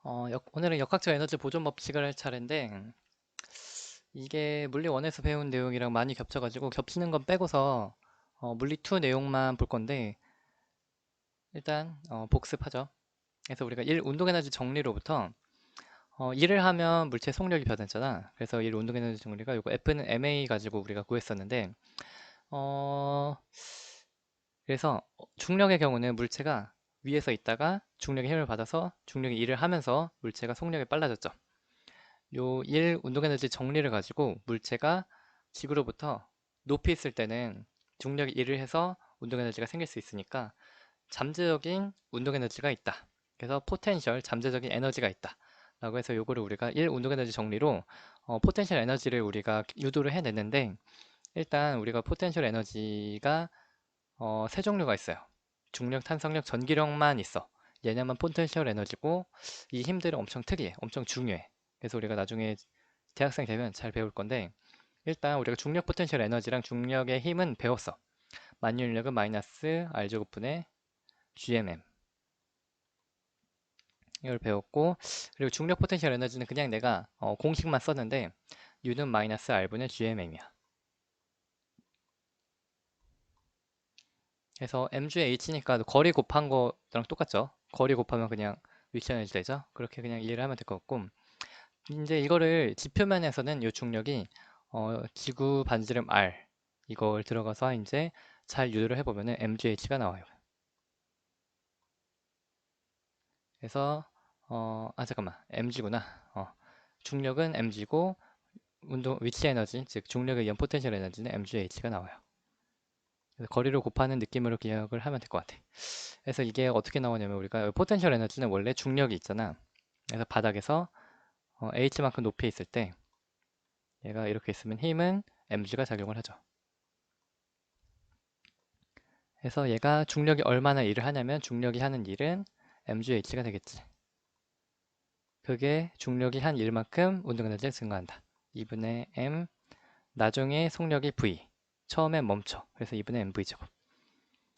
오늘은 역학적 에너지 보존 법칙을 할 차례인데, 이게 물리 1에서 배운 내용이랑 많이 겹쳐가지고 겹치는 건 빼고서 물리 2 내용만 볼 건데, 일단 복습하죠. 그래서 우리가 1 운동에너지 정리로부터 1을 하면 물체 속력이 변했잖아. 그래서 1 운동에너지 정리가 이거 F는 ma 가지고 우리가 구했었는데, 어, 그래서 중력의 경우는 물체가 위에서 있다가 중력의 힘을 받아서 중력이 1을 하면서 물체가 속력이 빨라졌죠. 요 1 운동에너지 정리를 가지고 물체가 지구로부터 높이 있을 때는 중력이 1을 해서 운동에너지가 생길 수 있으니까 잠재적인 운동에너지가 있다. 그래서 포텐셜, 잠재적인 에너지가 있다. 라고 해서 요거를 우리가 1 운동에너지 정리로 포텐셜 에너지를 우리가 유도를 해냈는데, 일단 우리가 포텐셜 에너지가 세 종류가 있어요. 중력, 탄성력, 전기력만 있어. 얘네만 포텐셜 에너지고, 이 힘들은 엄청 특이해. 엄청 중요해. 그래서 우리가 나중에 대학생 되면 잘 배울 건데, 일단 우리가 중력 포텐셜 에너지랑 중력의 힘은 배웠어. 만유인력은 마이너스 R제곱분의 GMM, 이걸 배웠고, 그리고 중력 포텐셜 에너지는 그냥 내가 공식만 썼는데, U는 마이너스 R분의 GMM이야. 그래서 MGH니까 거리 곱한 거랑 똑같죠. 거리 곱하면 그냥 위치 에너지 되죠. 그렇게 그냥 이해를 하면 될 것 같고, 이제 이거를 지표면에서는 이 중력이 지구 반지름 R 이걸 들어가서 이제 잘 유도를 해보면은 MGH가 나와요. 그래서 잠깐만, MG구나. 중력은 MG고 운동 위치 에너지, 즉 중력에 의한 포텐셜 에너지는 MGH가 나와요. 그래서 거리를 곱하는 느낌으로 기억을 하면 될 것 같아. 그래서 이게 어떻게 나오냐면, 우리가 포텐셜 에너지는 원래 중력이 있잖아. 그래서 바닥에서 H만큼 높이 있을 때 얘가 이렇게 있으면 힘은 mg가 작용을 하죠. 그래서 얘가 중력이 얼마나 일을 하냐면, 중력이 하는 일은 mgh가 되겠지. 그게 중력이 한 일만큼 운동에너지가 증가한다. 2분의 m, 나중에 속력이 v, 처음에 멈춰. 그래서 2분의 mv제곱.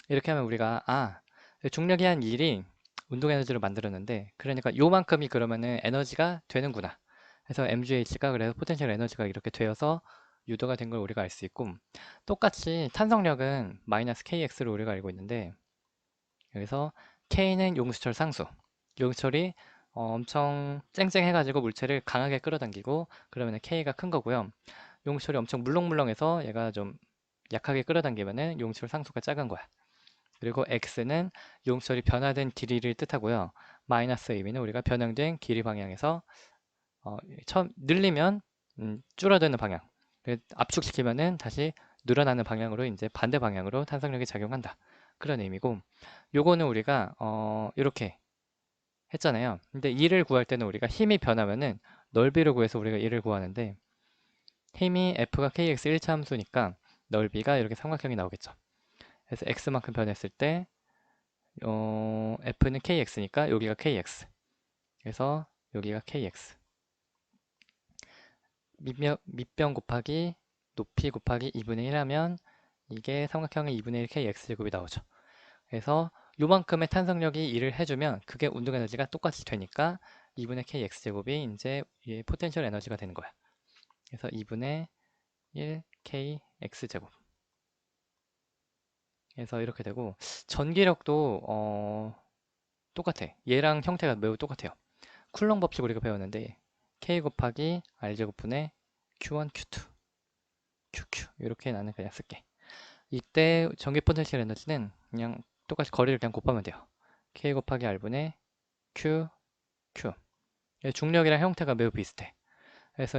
이렇게 하면 우리가 중력이 한 일이 운동에너지를 만들었는데, 그러니까 요만큼이 그러면은 에너지가 되는구나. 그래서 mgh가, 그래서 포텐셜 에너지가 이렇게 되어서 유도가 된 걸 우리가 알 수 있고, 똑같이 탄성력은 마이너스 kx로 우리가 알고 있는데, 여기서 k는 용수철 상수. 용수철이 엄청 쨍쨍해가지고 물체를 강하게 끌어당기고, 그러면 k가 큰 거고요. 용수철이 엄청 물렁물렁해서 얘가 좀 약하게 끌어당기면은 용수철 상수가 작은 거야. 그리고 x는 용수철이 변화된 길이를 뜻하고요. 마이너스 의미는 우리가 변형된 길이 방향에서 처음 늘리면 줄어드는 방향, 압축시키면은 다시 늘어나는 방향으로, 이제 반대 방향으로 탄성력이 작용한다. 그런 의미고, 요거는 우리가 이렇게 했잖아요. 근데 2를 구할 때는 우리가 힘이 변하면은 넓이를 구해서 우리가 2를 구하는데, 힘이 f가 kx 1차 함수니까 넓이가 이렇게 삼각형이 나오겠죠. 그래서 x만큼 변했을 때 f는 kx니까 여기가 kx, 그래서 여기가 kx, 밑변 곱하기 높이 곱하기 2분의 1 하면 이게 삼각형의 2분의 1 kx제곱이 나오죠. 그래서 요만큼의 탄성력이 일을 해주면 그게 운동 에너지가 똑같이 되니까 2분의 kx제곱이 이제 포텐셜 에너지가 되는 거야. 그래서 2분의 1 kx제곱. 그래서 이렇게 되고, 전기력도 똑같아. 얘랑 형태가 매우 똑같아요. 쿨롱 법칙 우리가 배웠는데, k 곱하기 r제곱분의 q1 q2 qq, 이렇게 나는 그냥 쓸게. 이때 전기 포텐셜 에너지는 그냥 똑같이 거리를 그냥 곱하면 돼요. k 곱하기 r분의 q, q. 중력이랑 형태가 매우 비슷해. 그래서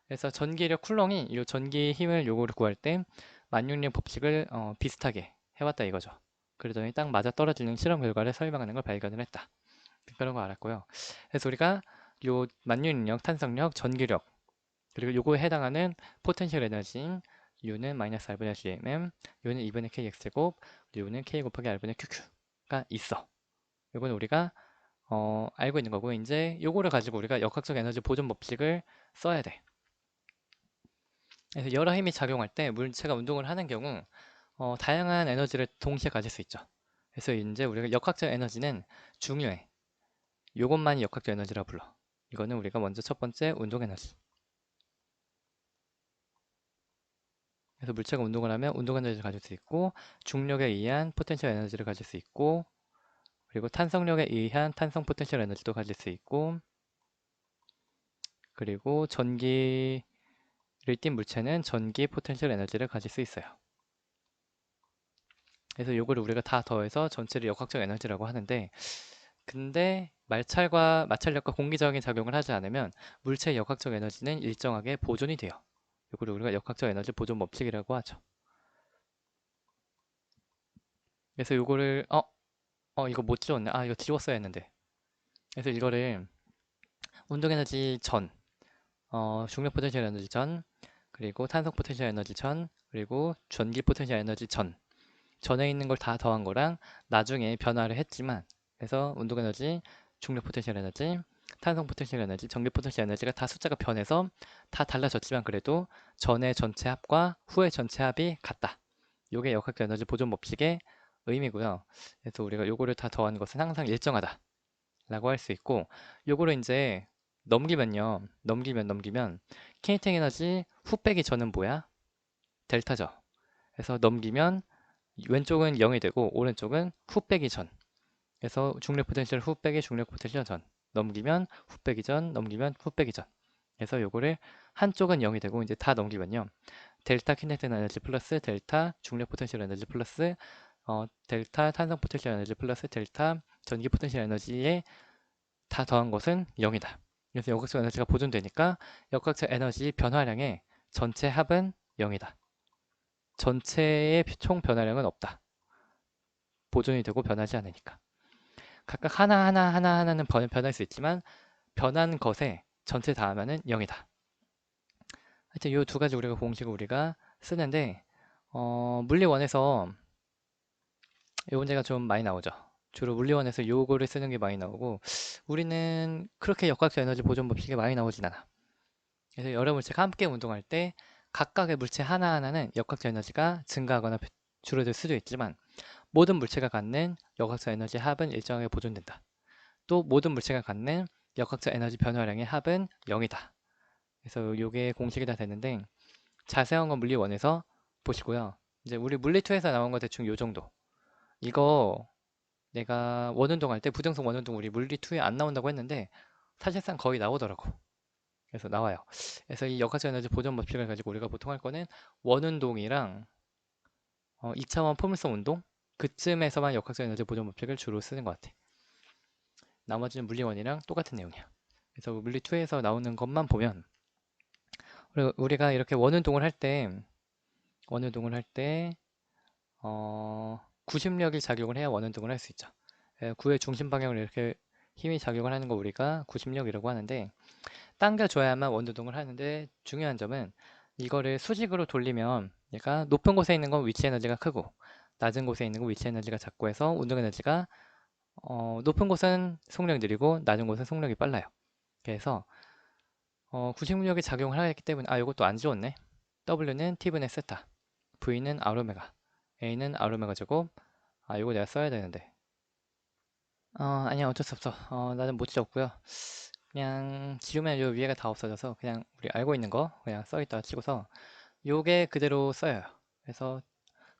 그래서 전기력 쿨롱이 이 전기 힘을 요거를 구할 때 만용력 법칙을 비슷하게 해왔다 이거죠. 그러더니 딱 맞아 떨어지는 실험 결과를 설명하는 걸 발견을 했다. 그런 거 알았고요. 그래서 우리가 요 만유인력, 탄성력, 전기력, 그리고 요거에 해당하는 포텐셜 에너지인 U는 마이너스 R분의 GMM, U는 2분의 KX제곱, U는 K 곱하기 R분의 QQ가 있어. 요거는 우리가 알고 있는 거고, 이제 요거를 가지고 우리가 역학적 에너지 보존 법칙을 써야 돼. 그래서 여러 힘이 작용할 때 물체가 운동을 하는 경우 다양한 에너지를 동시에 가질 수 있죠. 그래서 이제 우리가 역학적 에너지는 중요해. 요것만이 역학적 에너지라 불러. 이거는 우리가 먼저 첫 번째 운동 에너지. 그래서 물체가 운동을 하면 운동 에너지를 가질 수 있고, 중력에 의한 포텐셜 에너지를 가질 수 있고, 그리고 탄성력에 의한 탄성 포텐셜 에너지도 가질 수 있고, 그리고 전기를 띤 물체는 전기 포텐셜 에너지를 가질 수 있어요. 그래서 요거를 우리가 다 더해서 전체를 역학적 에너지라고 하는데, 근데 마찰력과 공기적인 작용을 하지 않으면 물체의 역학적 에너지는 일정하게 보존이 돼요. 이거를 우리가 역학적 에너지 보존 법칙이라고 하죠. 그래서 요거를 이거 못 지웠네. 아, 이거 지웠어야 했는데. 그래서 이거를 운동 에너지 전, 중력 포텐셜 에너지 전, 그리고 탄성 포텐셜 에너지 전, 그리고 전기 포텐셜 에너지 전에 있는 걸 다 더한 거랑 나중에 변화를 했지만, 그래서 운동 에너지, 중력 포텐셜 에너지, 탄성 포텐셜 에너지, 전기 포텐셜 에너지가 다 숫자가 변해서 다 달라졌지만 그래도 전의 전체 합과 후의 전체 합이 같다. 요게 역학적 에너지 보존 법칙의 의미고요. 그래서 우리가 요거를 다 더한 것은 항상 일정하다 라고 할 수 있고, 요거를 이제 넘기면 키네틱 에너지 후 빼기 전은 뭐야? 델타죠. 그래서 넘기면 왼쪽은 0이 되고 오른쪽은 후 빼기 전. 그래서 중력 포텐셜 후 빼기 중력 포텐셜 전. 넘기면 후 빼기 전, 넘기면 후 빼기 전. 그래서 요거를 한쪽은 0이 되고 이제 다 넘기면요. 델타 키네틱 에너지 플러스 델타 중력 포텐셜 에너지 플러스 델타 탄성 포텐셜 에너지 플러스 델타 전기 포텐셜 에너지에 다 더한 것은 0이다. 그래서 역학적 에너지가 보존되니까 역학적 에너지 변화량의 전체 합은 0이다. 전체의 총 변화량은 없다. 보존이 되고 변하지 않으니까. 각각 하나하나는 변할 수 있지만 변한 것에 전체 다 하면은 0이다. 하여튼 이 두 가지 우리가 공식을 우리가 쓰는데 물리원에서 이 문제가 좀 많이 나오죠. 주로 물리원에서 요거를 쓰는 게 많이 나오고 우리는 그렇게 역학적 에너지 보존 법칙이 많이 나오진 않아. 그래서 여러 물체가 함께 운동할 때 각각의 물체 하나하나는 역학적 에너지가 증가하거나 줄어들 수도 있지만 모든 물체가 갖는 역학적 에너지 합은 일정하게 보존된다. 또 모든 물체가 갖는 역학적 에너지 변화량의 합은 0이다. 그래서 이게 공식이 다 되는데 자세한 건 물리 1에서 보시고요. 이제 우리 물리 2에서 나온 거 대충 요 정도. 이거 내가 원운동 할 때 부등식 원운동 우리 물리 2에 안 나온다고 했는데 사실상 거의 나오더라고. 그래서 나와요. 그래서 이 역학적 에너지 보존 법칙을 가지고 우리가 보통 할 거는 원운동이랑 2차원 포물선 운동 그쯤에서만 역학적 에너지 보존 법칙을 주로 쓰는 것 같아. 나머지는 물리 1이랑 똑같은 내용이야. 그래서 물리 2에서 나오는 것만 보면 우리가 이렇게 원운동을 할 때 구심력이 작용을 해야 원운동을 할 수 있죠. 구의 중심 방향을 이렇게 힘이 작용을 하는 거 우리가 구심력이라고 하는데 당겨줘야만 원운동을 하는데 중요한 점은 이거를 수직으로 돌리면 얘가 높은 곳에 있는 건 위치 에너지가 크고 낮은 곳에 있는 건 위치 에너지가 작고 해서 운동 에너지가 높은 곳은 속력이 느리고 낮은 곳은 속력이 빨라요. 그래서 구심력이 작용을 하기 때문에 이것도 안 지웠네. W는 T분의 세타, V는 R오메가, A는 R오메가 제곱. 이거 내가 써야 되는데. 아니야 어쩔 수 없어. 나는 못 지웠고요. 그냥 지우면 요 위에가 다 없어져서 그냥 우리 알고 있는 거 그냥 써있다가 치고서 요게 그대로 써요. 그래서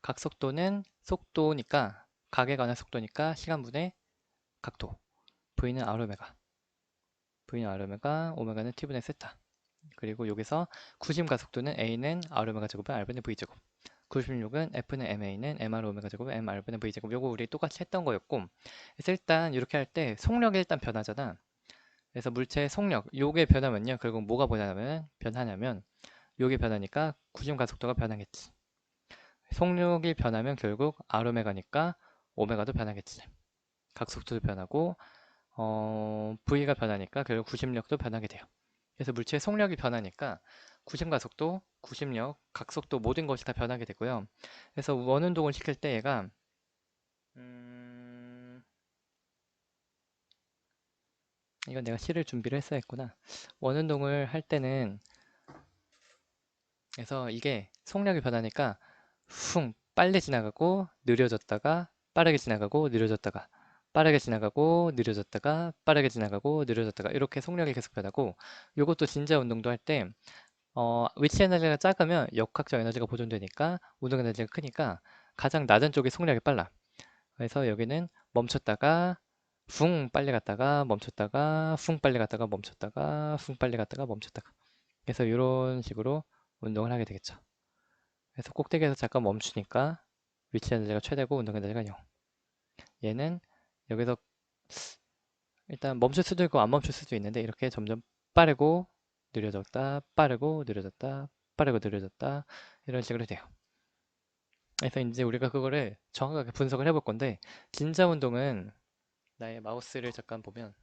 각속도는 속도니까 각에 관한 속도니까 시간분의 각도. V는 R오메가, V는 R오메가, 오메가는 T분의 세타. 그리고 여기서 구심 가속도는 A는 R오메가 제곱은 R분의 V제곱, 96은 F는 MA는 MR 오메가 제곱 MR분의 V제곱. 요거 우리 똑같이 했던 거였고, 그래서 일단 이렇게 할 때 속력이 일단 변하잖아. 그래서 물체의 속력 요게 변하면요 결국 뭐가 변하냐면 요게 변하니까 구심 가속도가 변하겠지. 속력이 변하면 결국 R오메가니까 오메가도 변하겠지. 각속도도 변하고 V가 변하니까 결국 구심력도 변하게 돼요. 그래서 물체의 속력이 변하니까 구심 가속도, 구심력, 각속도 모든 것이 다 변하게 되고요. 그래서 원운동을 시킬 때 얘가 이건 내가 실을 준비를 했어야 했구나. 원운동을 할 때는 그래서 이게 속력이 변하니까 빨리 지나가고 느려졌다가 빠르게 지나가고 느려졌다가 빠르게 지나가고 느려졌다가 빠르게 지나가고 느려졌다가 이렇게 속력이 계속 변하고 요것도 진자 운동도 할 때 위치 에너지가 작으면 역학적 에너지가 보존되니까 운동 에너지가 크니까 가장 낮은 쪽이 속력이 빨라. 그래서 여기는 멈췄다가 쿵 빨리 갔다가 멈췄다가 쿵 빨리 갔다가 멈췄다가 쿵 빨리 갔다가 멈췄다가 그래서 이런 식으로 운동을 하게 되겠죠. 그래서 꼭대기에서 잠깐 멈추니까 위치 에너지가 최대고 운동 에너지가 0. 얘는 여기서 일단 멈출 수도 있고 안 멈출 수도 있는데 이렇게 점점 빠르고 느려졌다 빠르고 느려졌다 빠르고 느려졌다 이런 식으로 돼요. 그래서 이제 우리가 그거를 정확하게 분석을 해볼 건데 진자 운동은 나의 마우스를 잠깐 보면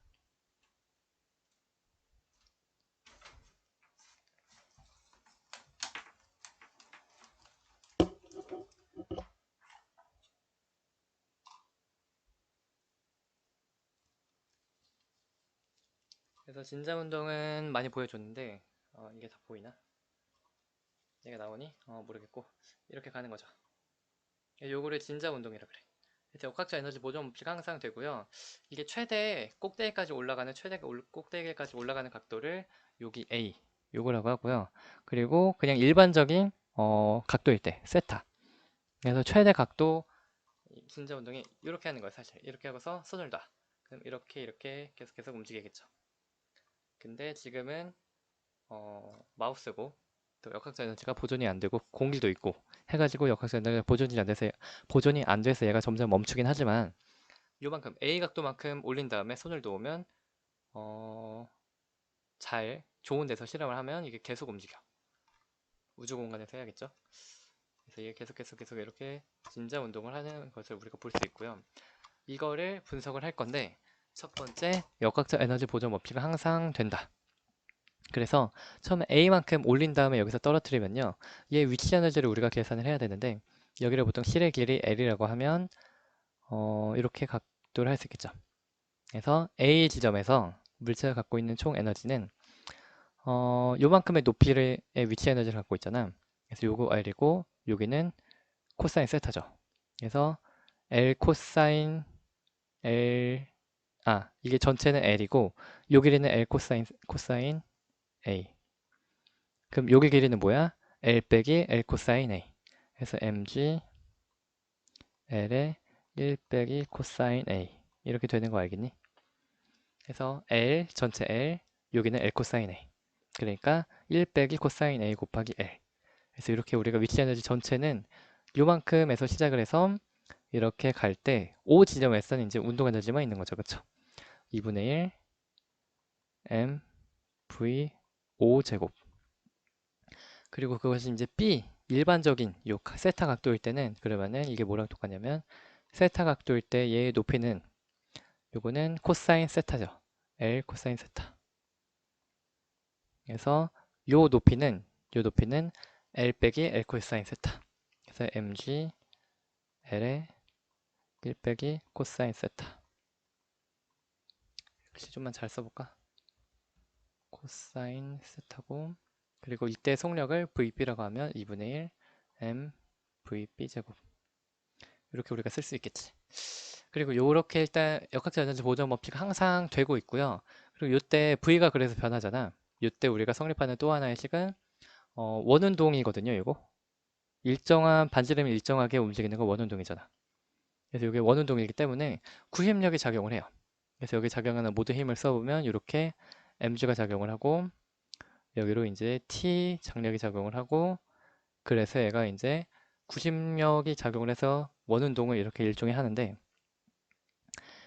그래서 진자 운동은 많이 보여줬는데 이게 다 보이나? 얘가 나오니? 모르겠고 이렇게 가는 거죠. 요거를 진자 운동이라 그래. 그래서 역학적 에너지 보존 법칙 항상 되고요. 이게 최대 꼭대기까지 올라가는 꼭대기까지 올라가는 각도를 여기 A 요거라고 하고요. 그리고 그냥 일반적인 각도일 때 세타. 그래서 최대 각도 진자 운동이 이렇게 하는 거예요. 사실 이렇게 하고서 손을 놔. 그럼 이렇게 계속 움직이겠죠. 근데 지금은 마우스고 또 역학적 에너지가 보존이 안 되고 공기도 있고 해가지고 역학적 에너지가 보존이 안 돼서 얘가 점점 멈추긴 하지만 요만큼 A 각도만큼 올린 다음에 손을 놓으면 잘 좋은 데서 실험을 하면 이게 계속 움직여. 우주 공간에서 해야겠죠. 그래서 이게 계속 이렇게 진자 운동을 하는 것을 우리가 볼 수 있고요. 이거를 분석을 할 건데 첫 번째 역학적 에너지 보존 법칙은 항상 된다. 그래서 처음에 A만큼 올린 다음에 여기서 떨어뜨리면요. 얘 위치 에너지를 우리가 계산을 해야 되는데 여기를 보통 실의 길이 L이라고 하면 이렇게 각도를 할 수 있겠죠. 그래서 A 지점에서 물체가 갖고 있는 총 에너지는 요만큼의 높이의 위치 에너지를 갖고 있잖아. 그래서 요거 L이고 여기는 코사인 세타죠. 그래서 L 코사인 L 이게 전체는 L이고 요 길이는 L 코사인 A. 그럼 여기 길이는 뭐야? L 빼기 L 코사인 A. 그래서 mg L에 1 빼기 코사인 A 이렇게 되는 거 알겠니? 그래서 L 전체 L 여기는 L 코사인 A. 그러니까 1 빼기 코사인 A 곱하기 L. 그래서 이렇게 우리가 위치 에너지 전체는 요만큼에서 시작을 해서 이렇게 갈 때 O 지점에서는 이제 운동 에너지만 있는 거죠. 그쵸? 2분의 1 m v O 제곱. 그리고 그것이 이제 B 일반적인 요 세타 각도일 때는 그러면은 이게 뭐랑 똑같냐면 세타 각도일 때 얘의 높이는 요거는 코사인 세타죠. L 코사인 세타. 그래서 요 높이는 L 빼기 L 코사인 세타. 그래서 mg L에 1 빼기 코사인 세타. 글씨 좀만 잘 써볼까? 코사인 세타고 그리고 이때 속력을 VB라고 하면 2분의 1 m VB 제곱. 이렇게 우리가 쓸 수 있겠지. 그리고 요렇게 일단 역학적 에너지 보존 법칙 항상 되고 있고요. 그리고 요때 V가 그래서 변하잖아. 요때 우리가 성립하는 또 하나의 식은 원운동이거든요. 이거 일정한 반지름이 일정하게 움직이는 거 원운동이잖아. 그래서 이게 원운동이기 때문에 구심력이 작용을 해요. 그래서 여기 작용하는 모든 힘을 써보면 이렇게 mg가 작용을 하고 여기로 이제 t 장력이 작용을 하고 그래서 얘가 이제 구심력이 작용을 해서 원운동을 이렇게 일종의 하는데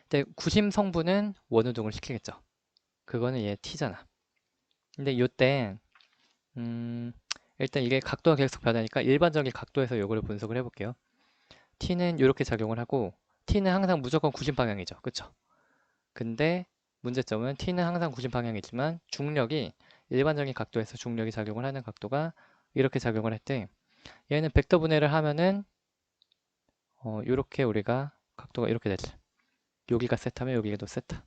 근데 구심 성분은 원운동을 시키겠죠. 그거는 얘 t잖아. 근데 요때 일단 이게 각도가 계속 변하니까 일반적인 각도에서 요거를 분석을 해볼게요. t는 이렇게 작용을 하고 t는 항상 무조건 구심 방향이죠. 그쵸? 근데 문제점은 t는 항상 구심 방향이지만 중력이 일반적인 각도에서 중력이 작용을 하는 각도가 이렇게 작용을 할 때 얘는 벡터 분해를 하면은 이렇게 우리가 각도가 이렇게 되지. 여기가 세타면 여기가 또 세타.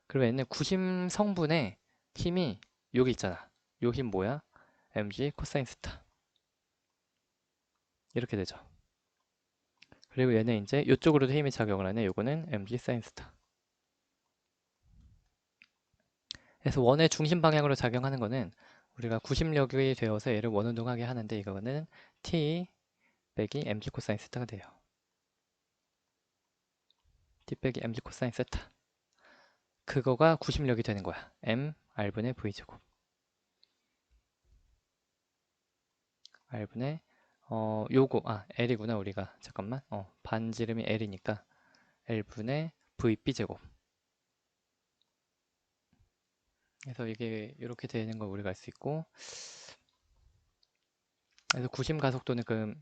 그러면 얘는 구심 성분의 힘이 여기 있잖아. 요 힘 뭐야? mg 코사인 세타. 이렇게 되죠. 그리고 얘는 이제 이쪽으로도 힘이 작용을 하네. 요거는 mg 사인 스타. 그래서 원의 중심 방향으로 작용하는 거는 우리가 구심력이 되어서 얘를 원운동하게 하는데 이거는 t 빼기 mg 코사인 세타가 돼요. t 빼기 mg 코사인 세타. 그거가 구심력이 되는 거야. m r분의 v제곱. r분의 l이구나 우리가. 잠깐만. 반지름이 l이니까 l분의 vb제곱. 그래서 이게 이렇게 되는 걸 우리가 알 수 있고, 그래서 구심 가속도는 그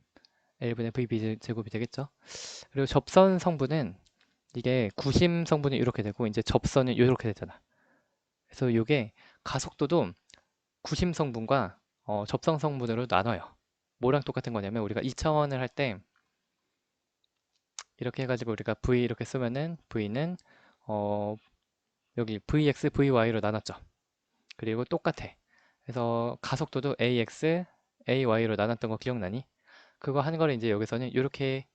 L분의 VB 제곱이 되겠죠. 그리고 접선 성분은 이게 구심 성분이 이렇게 되고 이제 접선은 이렇게 되잖아. 그래서 이게 가속도도 구심 성분과 접선 성분으로 나눠요. 뭐랑 똑같은 거냐면 우리가 2차원을 할 때 이렇게 해가지고 우리가 V 이렇게 쓰면은 V는 여기 VX, VY로 나눴죠. 그리고 똑같아. 그래서 가속도도 AX, AY로 나눴던 거 기억나니? 그거 한 거를 이제 여기서는 이렇게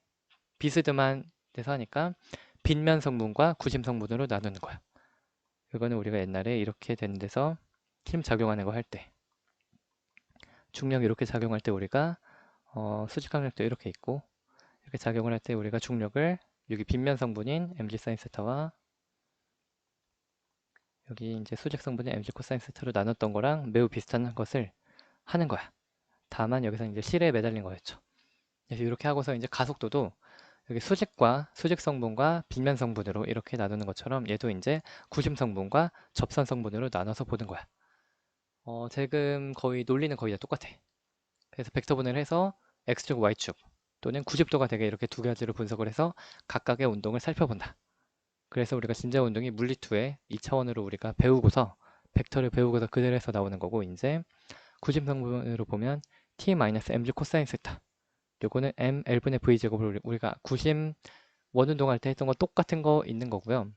비스듬한 데서 하니까 빗면 성분과 구심 성분으로 나누는 거야. 이거는 우리가 옛날에 이렇게 된 데서 힘 작용하는 거 할 때, 중력 이렇게 작용할 때 우리가 수직 강력도 이렇게 있고, 이렇게 작용을 할 때 우리가 중력을 여기 빗면 성분인 mg 사인 세타와 여기 이제 수직 성분인 mg 코사인 세타로 나눴던 거랑 매우 비슷한 것을 하는 거야. 다만 여기서 이제 실에 매달린 거였죠. 그래서 이렇게 하고서 이제 가속도도 여기 수직과 수직 성분과 빗면 성분으로 이렇게 나누는 것처럼 얘도 이제 구심 성분과 접선 성분으로 나눠서 보는 거야. 지금 거의 논리는 거의 다 똑같아. 그래서 벡터분해를 해서 x축, y축 또는 90도가 되게 이렇게 두 가지로 분석을 해서 각각의 운동을 살펴본다. 그래서 우리가 진자 운동이 물리2의 2차원으로 우리가 배우고서 벡터를 배우고서 그대로 해서 나오는 거고 이제 구심 성분으로 보면 t-mg 코사인 세타 요거는 m l분의 v제곱을 우리가 구심 원운동 할 때 했던 거 똑같은 거 있는 거고요.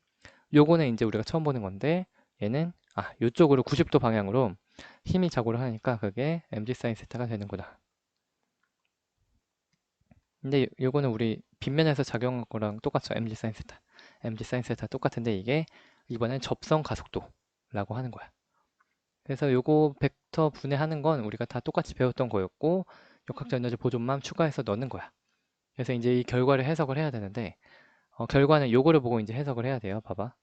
요거는 이제 우리가 처음 보는 건데 얘는 요쪽으로 90도 방향으로 힘이 작용을 하니까 그게 mg 사인 세타가 되는구나. 근데 요거는 우리 빗면에서 작용한 거랑 똑같죠. mg 사인 세타. mg 사인 세타 똑같은데 이게 이번엔 접선 가속도라고 하는 거야. 그래서 요거 벡터 분해하는 건 우리가 다 똑같이 배웠던 거였고 역학적 에너지 보존만 추가해서 넣는 거야. 그래서 이제 이 결과를 해석을 해야 되는데 결과는 요거를 보고 이제 해석을 해야 돼요. 봐봐.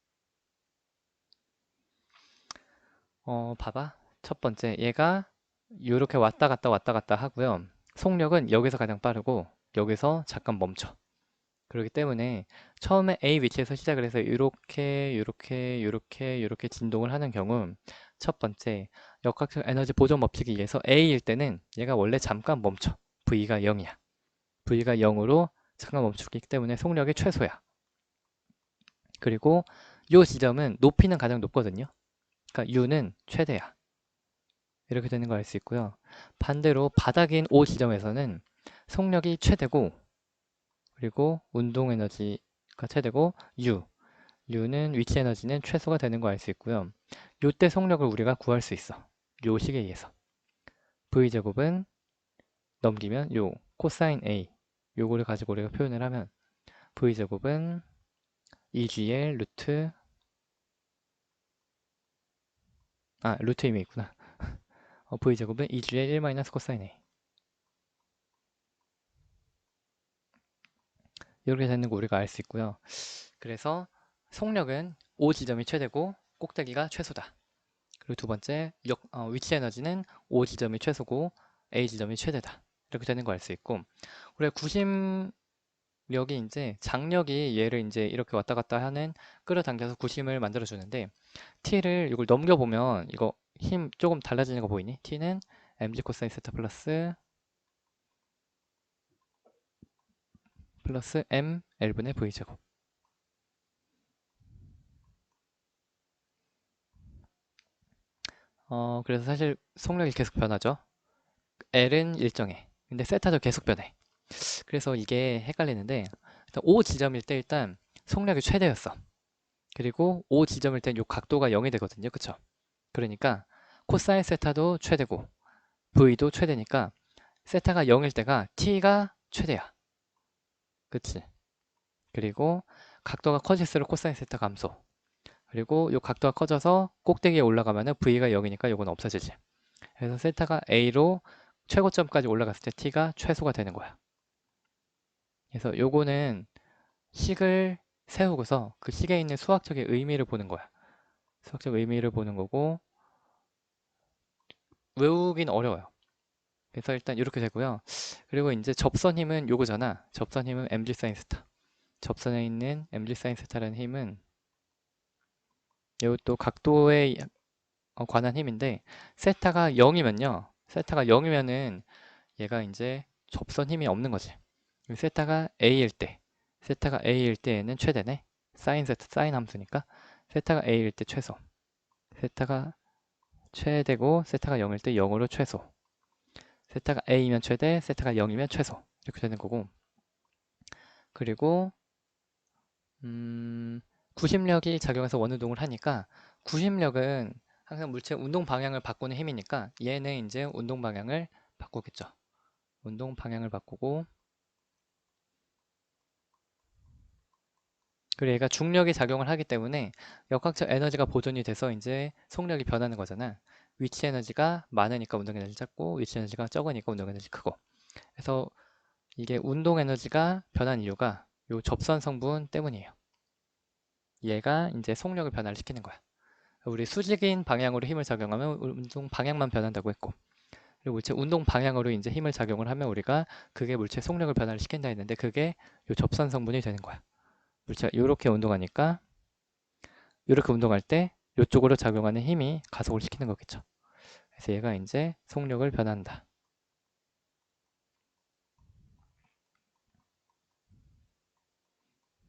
봐봐. 첫 번째, 얘가 이렇게 왔다 갔다 하고요. 속력은 여기서 가장 빠르고 여기서 잠깐 멈춰. 그렇기 때문에 처음에 A 위치에서 시작을 해서 이렇게 진동을 하는 경우 첫 번째, 역학적 에너지 보존 법칙에 의해서 A일 때는 얘가 원래 잠깐 멈춰. V가 0이야. V가 0으로 잠깐 멈추기 때문에 속력이 최소야. 그리고 이 지점은 높이는 가장 높거든요. 그러니까 U는 최대야. 이렇게 되는 걸 알 수 있고요. 반대로 바닥인 O 지점에서는 속력이 최대고 그리고 운동 에너지가 최대고 U는 위치 에너지는 최소가 되는 걸 알 수 있고요. 요때 속력을 우리가 구할 수 있어. 요 식에 의해서. V제곱은 넘기면 요 코사인 A 요거를 가지고 우리가 표현을 하면 V제곱은 2GL 루트 이미 있구나. V제곱은 2GL 1 코사인 A 이렇게 되는 거 우리가 알 수 있고요. 그래서 속력은 O 지점이 최대고 꼭대기가 최소다. 그리고 두 번째, 위치 에너지는 O 지점이 최소고 A 지점이 최대다. 이렇게 되는 거 알 수 있고, 우리가 구심력이 이제 장력이 얘를 이제 이렇게 왔다 갔다 하는 끌어당겨서 구심을 만들어 주는데 T를 이걸 넘겨보면 이거 힘 조금 달라지는 거 보이니? T는 mg 코사인 세타 플러스 m L분의 V제곱. 그래서 사실 속력이 계속 변하죠. L은 일정해. 근데 세타도 계속 변해. 그래서 이게 헷갈리는데 일단 O 지점일 때 일단 속력이 최대였어. 그리고 O 지점일 땐 요 각도가 0이 되거든요. 그쵸? 그러니까 코사인 세타도 최대고 V도 최대니까 세타가 0일 때가 T가 최대야. 그치? 그리고 각도가 커질수록 코사인 세타 감소. 그리고 요 각도가 커져서 꼭대기에 올라가면은 V가 0이니까 요건 없어지지. 그래서 세타가 A로 최고점까지 올라갔을 때 T가 최소가 되는 거야. 그래서 요거는 식을 세우고서 그 식에 있는 수학적인 의미를 보는 거야. 수학적 의미를 보는 거고 외우긴 어려워요. 그래서 일단 이렇게 되고요. 그리고 이제 접선 힘은 요거잖아. 접선 힘은 mg 사인 스타. 접선에 있는 mg 사인 스타라는 힘은 이것도 각도에 관한 힘인데 세타가 0이면요. 세타가 0이면은 얘가 이제 접선 힘이 없는 거지. 세타가 A일 때, 세타가 A일 때에는 최대네. 사인 세타, 사인 함수니까 세타가 A일 때 최소. 세타가 최대고 세타가 0일 때 0으로 최소. 세타가 A이면 최대, 세타가 0이면 최소. 이렇게 되는 거고. 그리고 구심력이 작용해서 원운동을 하니까 구심력은 항상 물체 운동 방향을 바꾸는 힘이니까 얘는 이제 운동 방향을 바꾸겠죠. 운동 방향을 바꾸고 그리고 얘가 중력이 작용을 하기 때문에 역학적 에너지가 보존이 돼서 이제 속력이 변하는 거잖아. 위치 에너지가 많으니까 운동 에너지 작고 위치 에너지가 적으니까 운동 에너지 크고. 그래서 이게 운동 에너지가 변한 이유가 요 접선 성분 때문이에요. 얘가 이제 속력을 변화를 시키는 거야. 우리 수직인 방향으로 힘을 작용하면 운동 방향만 변한다고 했고, 그리고 물체 운동 방향으로 이제 힘을 작용을 하면 우리가 그게 물체 속력을 변화를 시킨다 했는데 그게 요 접선 성분이 되는 거야. 물체가 이렇게 운동하니까 이렇게 운동할 때 이쪽으로 작용하는 힘이 가속을 시키는 거겠죠. 그래서 얘가 이제 속력을 변한다.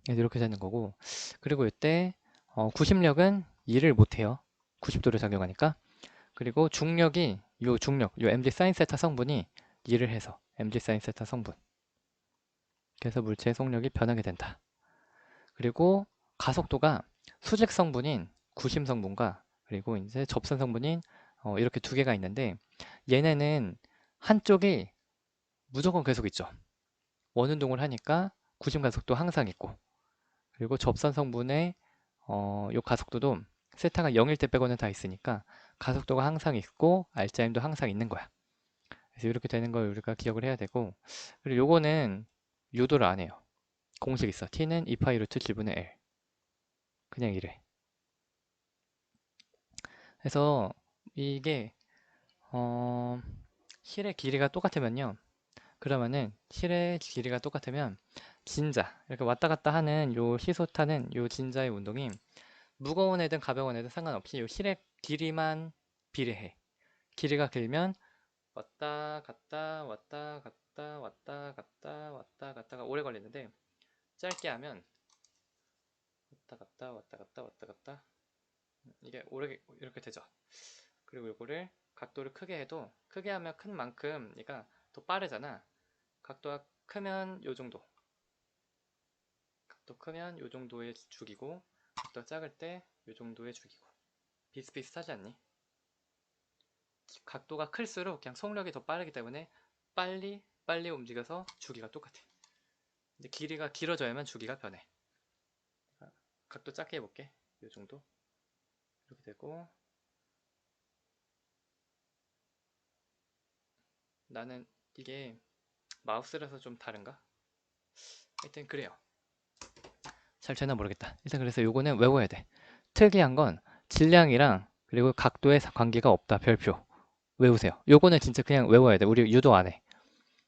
이렇게 되는 거고, 그리고 이때 구심력은 일을 못해요. 90도로 작용하니까. 그리고 중력이 요 중력, 요 mg 사인 세타 성분이 일을 해서 mg 사인 세타 성분. 그래서 물체의 속력이 변하게 된다. 그리고 가속도가 수직 성분인 구심 성분과 그리고 이제 접선 성분인 이렇게 두 개가 있는데 얘네는 한쪽이 무조건 계속 있죠. 원운동을 하니까 구심 가속도 항상 있고 그리고 접선 성분의 요 가속도도 세타가 0일 때 빼고는 다 있으니까 가속도가 항상 있고 알짜임도 항상 있는 거야. 그래서 이렇게 되는 걸 우리가 기억을 해야 되고 그리고 요거는 유도를 안 해요. 공식 있어. t는 2파이 루트 g분의 L. 그냥 이래. 그래서 이게 실의 길이가 똑같으면요. 그러면은 실의 길이가 똑같으면 진자 이렇게 왔다 갔다 하는 요 시소 타는 요 진자의 운동이 무거운 애든 가벼운 애든 상관없이 요 실의 길이만 비례해. 길이가 길면 왔다 갔다 왔다 갔다 왔다 갔다 왔다 갔다가 오래 걸리는데 짧게 하면 왔다 갔다 왔다 갔다 왔다 갔다 이게 오래 이렇게 되죠. 그리고 이거를 각도를 크게 해도 크게 하면 큰 만큼 얘가 더 빠르잖아. 각도가 크면 요 정도, 각도 크면 요 정도의 죽이고 각도가 작을 때 요 정도의 죽이고 비슷비슷하지 않니? 각도가 클수록 그냥 속력이 더 빠르기 때문에 빨리 움직여서 주기가 똑같아. 이제 길이가 길어져야만 주기가 변해. 각도 작게 해볼게. 요 정도 이렇게 되고 나는 이게 마우스라서 좀 다른가? 하여튼 그래요. 잘 되나 모르겠다. 일단 그래서 요거는 외워야 돼. 특이한 건 질량이랑 그리고 각도의 관계가 없다. 별표. 외우세요. 요거는 진짜 그냥 외워야 돼. 우리 유도 안 해.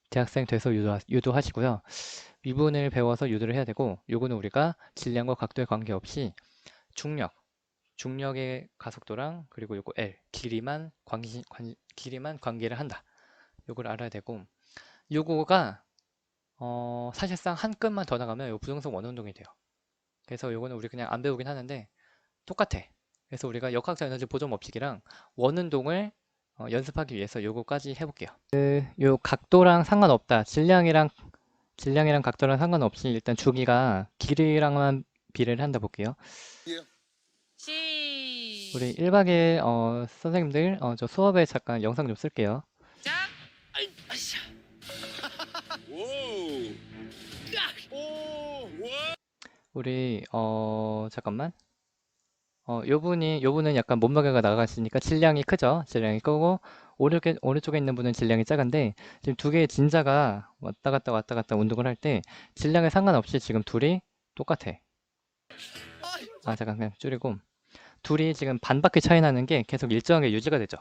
대학생 돼서 유도하시고요. 미분을 배워서 유도를 해야 되고 요거는 우리가 질량과 각도에 관계없이 중력의 가속도랑 그리고 요거 L 길이만 관계를 한다. 요걸 알아야 되고 요거가 사실상 한 끈만 더 나가면 요 부정성 원운동이 돼요. 그래서 요거는 우리 그냥 안 배우긴 하는데 똑같아. 그래서 우리가 역학적 에너지 보존 법칙이랑 원운동을 연습하기 위해서 요거까지 해볼게요. 요 각도랑 상관없다. 질량이랑 각도랑 상관없이 일단 주기가 길이랑만 비례를 한다 볼게요. 우리 1박 2일 선생님들 저 수업에 잠깐 영상 좀 쓸게요. 오. 우리 잠깐만. 요 분은 약간 몸무게가 나가시니까 질량이 크죠. 질량이 크고 오른쪽에 있는 분은 질량이 작은데 지금 두 개의 진자가 왔다 갔다 운동을 할 때 질량에 상관없이 지금 둘이 똑같아. 아 잠깐 그냥 줄이고 둘이 지금 반바퀴 차이 나는 게 계속 일정하게 유지가 되죠.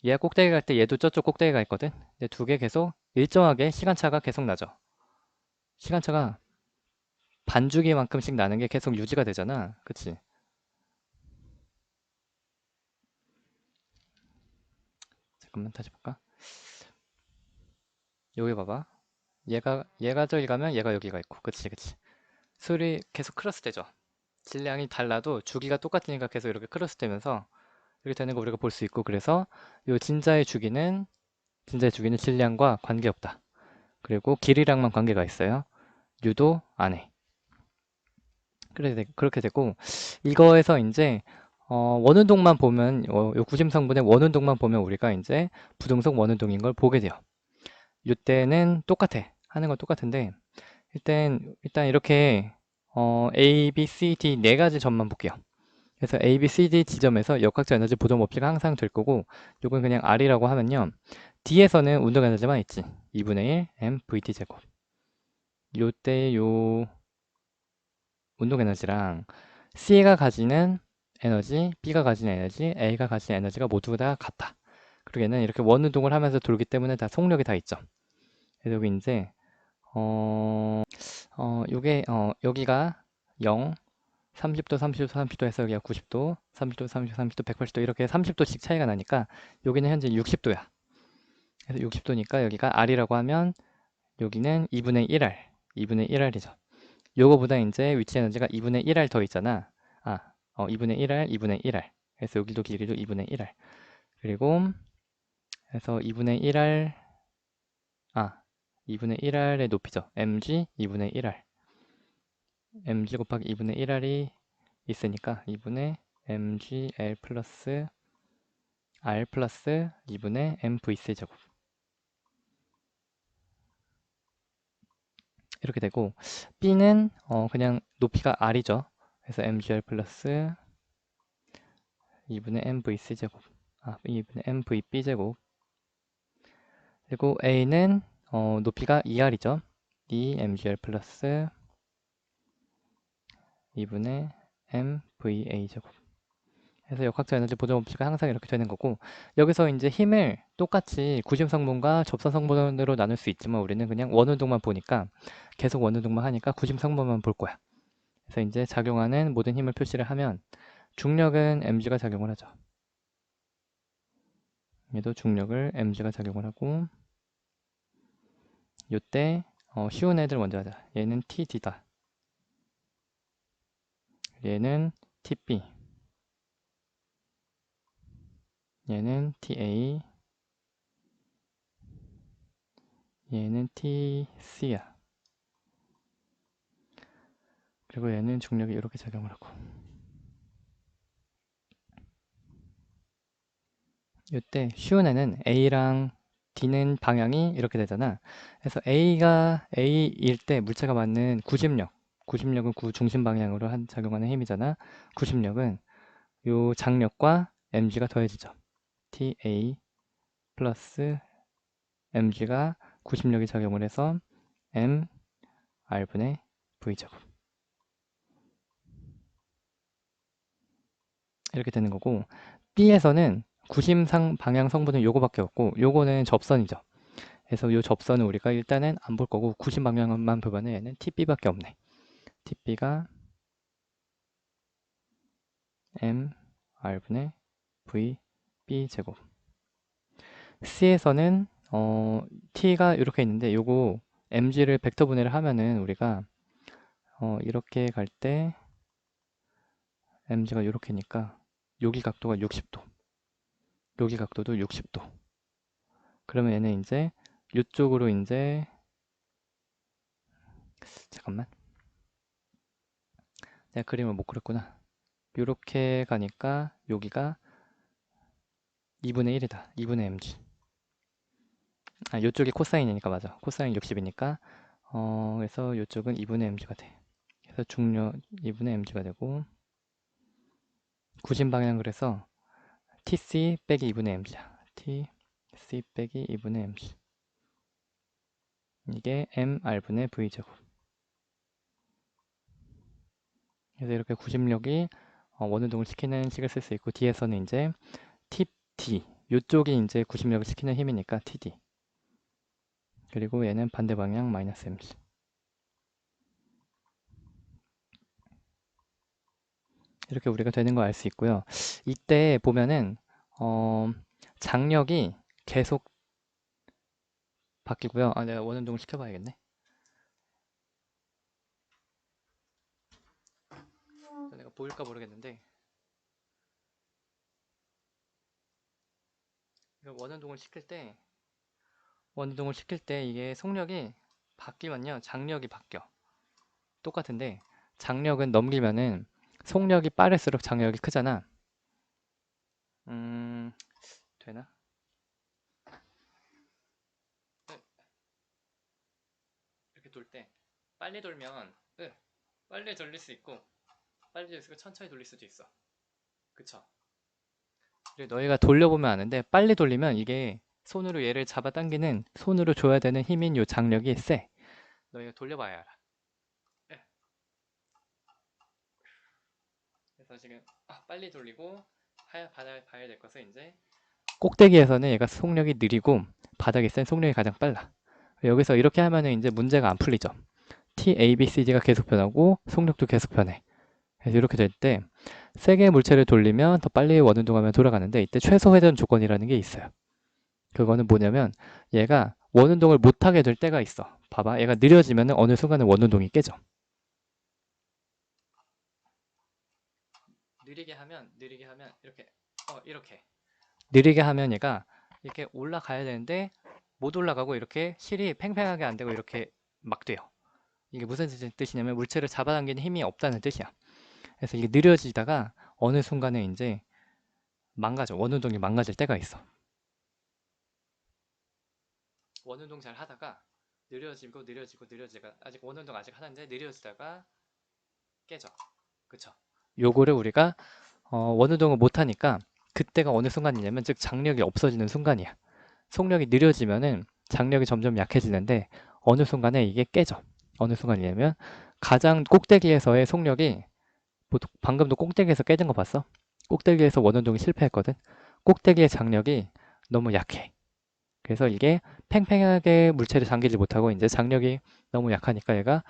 얘가 꼭대기 갈 때 얘도 저쪽 꼭대기 가 있거든. 근데 두 개 계속 일정하게 시간차가 계속 나죠. 시간차가 반주기만큼씩 나는 게 계속 유지가 되잖아. 그치? 잠깐만 다시 볼까? 여기 봐봐. 얘가 저기 가면 얘가 여기가 있고. 그치, 그치. 술이 계속 크로스 되죠. 질량이 달라도 주기가 똑같으니까 계속 이렇게 크로스 되면서 이렇게 되는 거 우리가 볼 수 있고 그래서 요 진자의 주기는 질량과 관계없다. 그리고 길이랑만 관계가 있어요. 유도 안 해. 그렇게 되고 이거에서 이제 원운동만 보면 요 구심성분의 원운동만 보면 우리가 이제 부등속 원운동인 걸 보게 돼요. 이때는 똑같아. 하는 건 똑같은데 일단 이렇게 A, B, C, D 네 가지 점만 볼게요. 그래서 A, B, C, D 지점에서 역학적 에너지 보존 법칙가 항상 될 거고 요건 그냥 R이라고 하면요. D에서는 운동 에너지만 있지. 2분의 1 M VT 제곱. 요때 요 운동 에너지랑 C가 가지는 에너지, B가 가지는 에너지, A가 가지는 에너지가 모두 다 같다. 그리고 얘는 이렇게 원운동을 하면서 돌기 때문에 다 속력이 다 있죠. 그래서 여기 이제 요게 여기가 0, 30도, 30도, 30도 해서 여기가 90도, 30도, 30도, 30도, 180도 이렇게 30도씩 차이가 나니까 여기는 현재 60도야. 그래서 60도니까 여기가 R이라고 하면 여기는 2분의 1R, 2분의 1R이죠. 요거보다 이제 위치 에너지가 2분의 1R 더 있잖아. 2분의 1R, 2분의 1R. 그래서 여기도 길이도 2분의 1R. 그리고 해서 2분의 1R, 2분의 1R의 높이죠. mg 2분의 1R. mg 곱하기 2분의 1R이 있으니까 2분의 mgl 플러스 r 플러스 2분의 mvc 제곱. 이렇게 되고 b는 그냥 높이가 r이죠. 그래서 mgl 플러스 2분의 mvc 제곱. 2분의 mvb 제곱. 그리고 a는 높이가 2r이죠. 2mgl 플러스 2분의 mva 제곱. 그래서 역학적 에너지 보존 법칙은 항상 이렇게 되는 거고 여기서 이제 힘을 똑같이 구심 성분과 접선 성분으로 나눌 수 있지만 우리는 그냥 원운동만 보니까 계속 원운동만 하니까 구심 성분만 볼 거야. 그래서 이제 작용하는 모든 힘을 표시를 하면 중력은 mg가 작용을 하죠. 얘도 중력을 mg가 작용을 하고 요때 쉬운 애들 먼저 하자. 얘는 td다. 얘는 tb. 얘는 TA. 얘는 TC야. 그리고 얘는 중력이 이렇게 작용을 하고 이때 쉬운 애는 A랑 D는 방향이 이렇게 되잖아. 그래서 A가 A일 때 물체가 받는 구심력은 중심 방향으로 작용하는 힘이잖아. 구심력은 요 장력과 mg가 더해지죠. TA 플러스 mg가 구심력이 작용을 해서 m r분의 v제곱. 이렇게 되는 거고 B에서는 구심상 방향 성분은 요거밖에 없고 요거는 접선이죠. 그래서 요 접선은 우리가 일단은 안 볼 거고 구심 방향만 보면은 얘는 TB밖에 없네. TB가 M R분의 V B 제곱. C에서는 T가 이렇게 있는데 요거 MG를 벡터 분해를 하면은 우리가 이렇게 갈 때 MG가 이렇게니까 여기 각도가 60도. 여기 각도도 60도. 그러면 얘는 이제 이쪽으로 이제 잠깐만 내가 그림을 못 그렸구나. 이렇게 가니까 여기가 2분의 1이다. 2분의 mg. 이쪽이 코사인이니까 맞아. 코사인 60이니까 그래서 이쪽은 2분의 mg가 돼. 그래서 중력 2분의 mg가 되고, 구심 방향 그래서 tc 빼기 2분의 mg야. tc 빼기 2분의 mg. 이게 mr분의 v제곱. 그래서 이렇게 구심력이 원운동을 시키는 식을 쓸 수 있고, 뒤에서는 이제 td, 이쪽이 이제 구심력을 시키는 힘이니까 td. 그리고 얘는 반대 방향 마이너스 mg. 이렇게 우리가 되는 거 알 수 있고요. 이때 보면은 장력이 계속 바뀌고요. 내가 원운동을 시켜봐야겠네. 내가 보일까 모르겠는데, 원운동을 시킬 때 이게 속력이 바뀌면요, 장력이 바뀌어. 똑같은데 장력은 넘기면은 속력이 빠를수록 장력이 크잖아. 되나? 이렇게 돌 때 빨리 돌면 빨리 돌릴 수 있고, 빨리 돌릴 수 있고 천천히 돌릴 수도 있어. 그쵸? 그리고 너희가 돌려보면 아는데, 빨리 돌리면 이게 손으로 얘를 잡아당기는, 손으로 줘야 되는 힘인 요 장력이 세. 너희가 돌려봐야 알아. 그래서 지금 빨리 돌리고 봐야 될 것은, 이제 꼭대기에서는 얘가 속력이 느리고 바닥에 센 속력이 가장 빨라. 여기서 이렇게 하면은 이제 문제가 안 풀리죠. T, A, B, C, D가 계속 변하고 속력도 계속 변해. 그래서 이렇게 될 때 세게 물체를 돌리면 더 빨리 원운동하면 돌아가는데, 이때 최소 회전 조건이라는 게 있어요. 그거는 뭐냐면 얘가 원운동을 못하게 될 때가 있어. 봐봐, 얘가 느려지면 어느 순간에 원운동이 깨져. 느리게 하면 이렇게 느리게 하면 얘가 이렇게 올라가야 되는데 못 올라가고, 이렇게 실이 팽팽하게 안 되고 이렇게 막 돼요. 이게 무슨 뜻이냐면 물체를 잡아당기는 힘이 없다는 뜻이야. 그래서 이게 느려지다가 어느 순간에 이제 망가져. 원운동이 망가질 때가 있어. 원운동 잘 하다가 느려지고 아직 원운동 아직 하는데 느려지다가 깨져. 그쵸? 요거를 우리가 원운동을 못하니까, 그때가 어느 순간이냐면 즉 장력이 없어지는 순간이야. 속력이 느려지면은 장력이 점점 약해지는데 어느 순간에 이게 깨져. 어느 순간이냐면 가장 꼭대기에서의 속력이, 방금도 꼭대기에서 깨진 거 봤어? 꼭대기에서 원운동이 실패했거든. 꼭대기의 장력이 너무 약해. 그래서 이게 팽팽하게 물체를 당기지 못하고 이제 장력이 너무 약하니까 얘가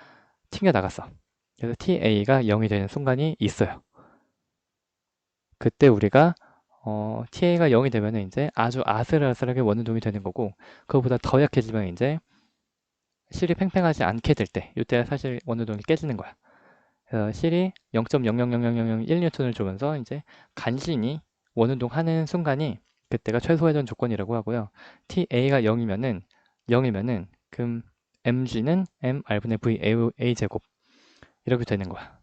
튕겨 나갔어. 그래서 TA가 0이 되는 순간이 있어요. 그때 우리가 TA가 0이 되면 이제 아주 아슬아슬하게 원운동이 되는 거고, 그거보다 더 약해지면 이제 실이 팽팽하지 않게 될 때, 이때 사실 원운동이 깨지는 거야. 그래서 실이 0.0000001N을 주면서 이제 간신히 원운동 하는 순간이, 그때가 최소 회전 조건이라고 하고요. TA가 0이면은 그럼 mg는 mr분의 v a 제곱 이렇게 되는 거야.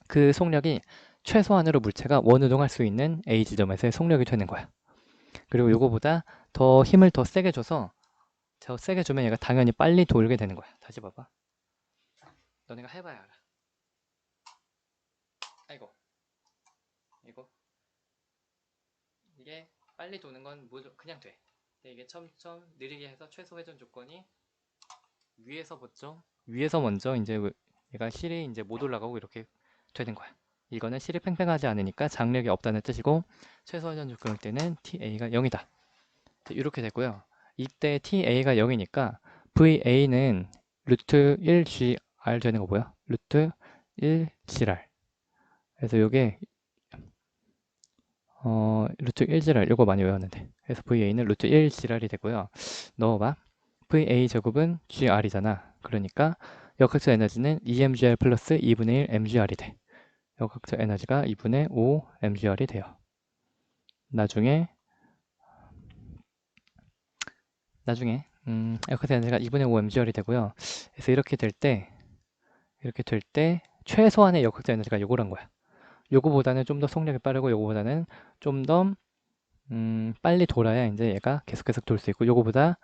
그 속력이 최소한으로 물체가 원운동할 수 있는 A 지점에서의 속력이 되는 거야. 그리고 이거보다 더 힘을 더 세게 줘서, 더 세게 주면 얘가 당연히 빨리 돌게 되는 거야. 다시 봐봐. 너네가 해봐야 알아. 아이고, 이거 이게 빨리 도는 건 그냥 돼. 근데 이게 점점 느리게 해서 최소 회전 조건이 위에서 먼저 이제 얘가 실이 이제 못 올라가고 이렇게 되는 거야. 이거는 실이 팽팽하지 않으니까 장력이 없다는 뜻이고, 최소 회전 조건일 때는 TA가 0이다. 이렇게 되고요. 이때 TA가 0이니까 VA는 루트 1GR 되는 거 뭐야? 루트 1GR. 그래서 요게 루트 1GR 요거 많이 외웠는데, 그래서 VA는 루트 1GR이 되고요. 넣어봐. VA 제곱은 GR이잖아. 그러니까 역학적 에너지는 EMGR 플러스 2분의 1 MGR이 돼. 역학적 에너지가 2분의 5 MGR이 돼요. 나중에 역학적 에너지가 2분의 5 MGR이 되고요. 그래서 이렇게 될 때 최소한의 역학적 에너지가 요거란 거야. 요거보다는 좀 더 속력이 빠르고, 요거보다는 좀 더 빨리 돌아야 이제 얘가 계속 돌 수 있고, 요거보다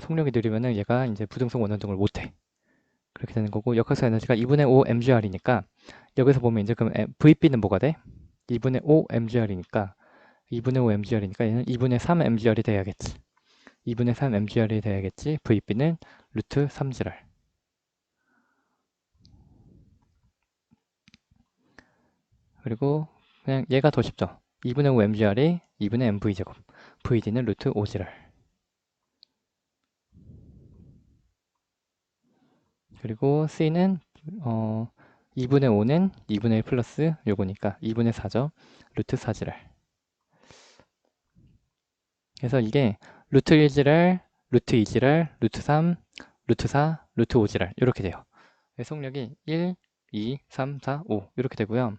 속력이 느리면은 얘가 이제 부등성 원운동을 못 해. 그렇게 되는 거고, 역학적 에너지가 2분의 5 mgr이니까 여기서 보면 이제 그럼 VB는 뭐가 돼? 2분의 5 mgr이니까 2분의 5 mgr이니까 얘는 2분의 3 mgr이 돼야겠지. 2분의 3 mgr이 돼야겠지. VB는 루트 3gr. 그리고 그냥 얘가 더 쉽죠. 2분의 5 mgr이 2분의 mv제곱. VD는 루트 5gr. 그리고 C는 2분의 5는 2분의 1 플러스 요거니까 2분의 4죠. 루트 4gr. 그래서 이게 루트 1gr, 루트 2gr, 루트 3, 루트 4, 루트 5gr 이렇게 돼요. 속력이 1, 2, 3, 4, 5 이렇게 되고요.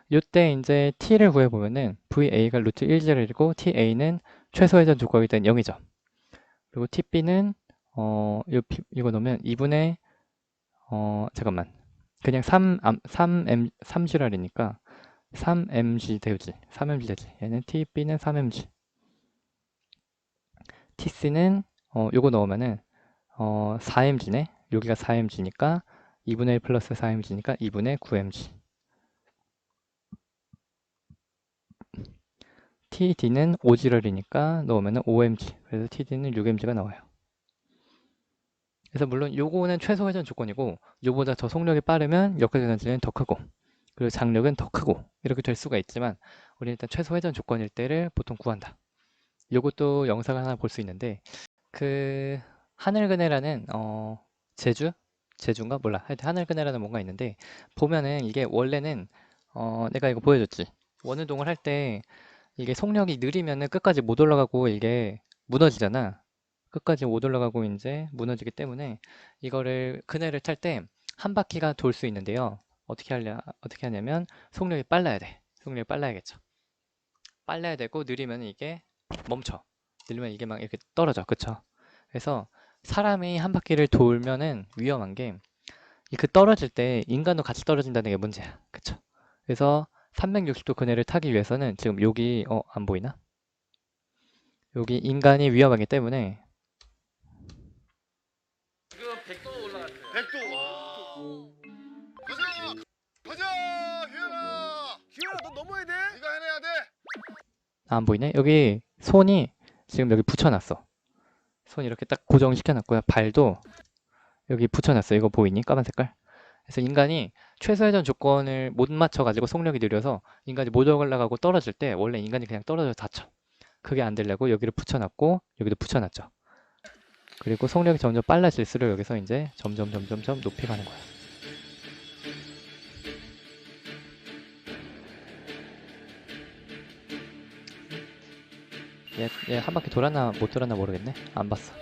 이때 이제 t를 구해보면은 VA가 루트 1gr이고 TA는 최소 회전 조건이 된 0이죠. 그리고 TB는 이거 넣으면 2분의 잠깐만. 그냥 3gr이니까 3mg 되지. 3mg 되지. 얘는 TB는 3mg. TC는 요거 넣으면은 4mg네. 여기가 4mg니까 2분의 1 플러스 4mg니까 2분의 9mg. TD는 5gr이니까 넣으면은 5mg. 그래서 TD는 6mg가 나와요. 그래서 물론 요거는 최소 회전 조건이고 요보다 더 속력이 빠르면 역학적 에너지는 더 크고 그리고 장력은 더 크고 이렇게 될 수가 있지만 우리는 일단 최소 회전 조건일 때를 보통 구한다. 요것도 영상을 하나 볼 수 있는데 그 하늘그네라는 제주인가 몰라. 하여튼 하늘그네라는 뭔가 있는데 보면은 이게 원래는 내가 이거 보여줬지. 원운동을 할 때 이게 속력이 느리면은 끝까지 못 올라가고 이게 무너지잖아. 끝까지 못 올라가고 이제 무너지기 때문에 이거를 그네를 탈 때 한 바퀴가 돌 수 있는데요. 어떻게 하냐면 속력이 빨라야 돼. 속력이 빨라야겠죠. 빨라야 되고 느리면 이게 멈춰. 느리면 이게 막 이렇게 떨어져. 그쵸? 그래서 사람이 한 바퀴를 돌면은 위험한 게 그 떨어질 때 인간도 같이 떨어진다는 게 문제야. 그쵸? 그래서 360도 그네를 타기 위해서는 지금 여기 안 보이나? 여기 인간이 위험하기 때문에 지금 100도 올라갔어요. 100도. 가자! 가자! 희연아! 기현아 너 넘어야 돼. 네가 해내야 돼. 안 보이네? 여기 손이 지금 여기 붙여놨어. 손 이렇게 딱 고정시켜놨고요. 발도 여기 붙여놨어. 이거 보이니? 까만 색깔? 그래서 인간이 최소 회전 조건을 못 맞춰가지고 속력이 느려서 인간이 못 올라가고 떨어질 때 원래 인간이 그냥 떨어져 다쳐. 그게 안 되려고 여기를 붙여놨고 여기도 붙여놨죠. 그리고 속력이 점점 빨라질수록 여기서 이제 점점 높이 가는 거야. 얘 한 바퀴 돌았나 못 돌았나 모르겠네. 안 봤어. 오,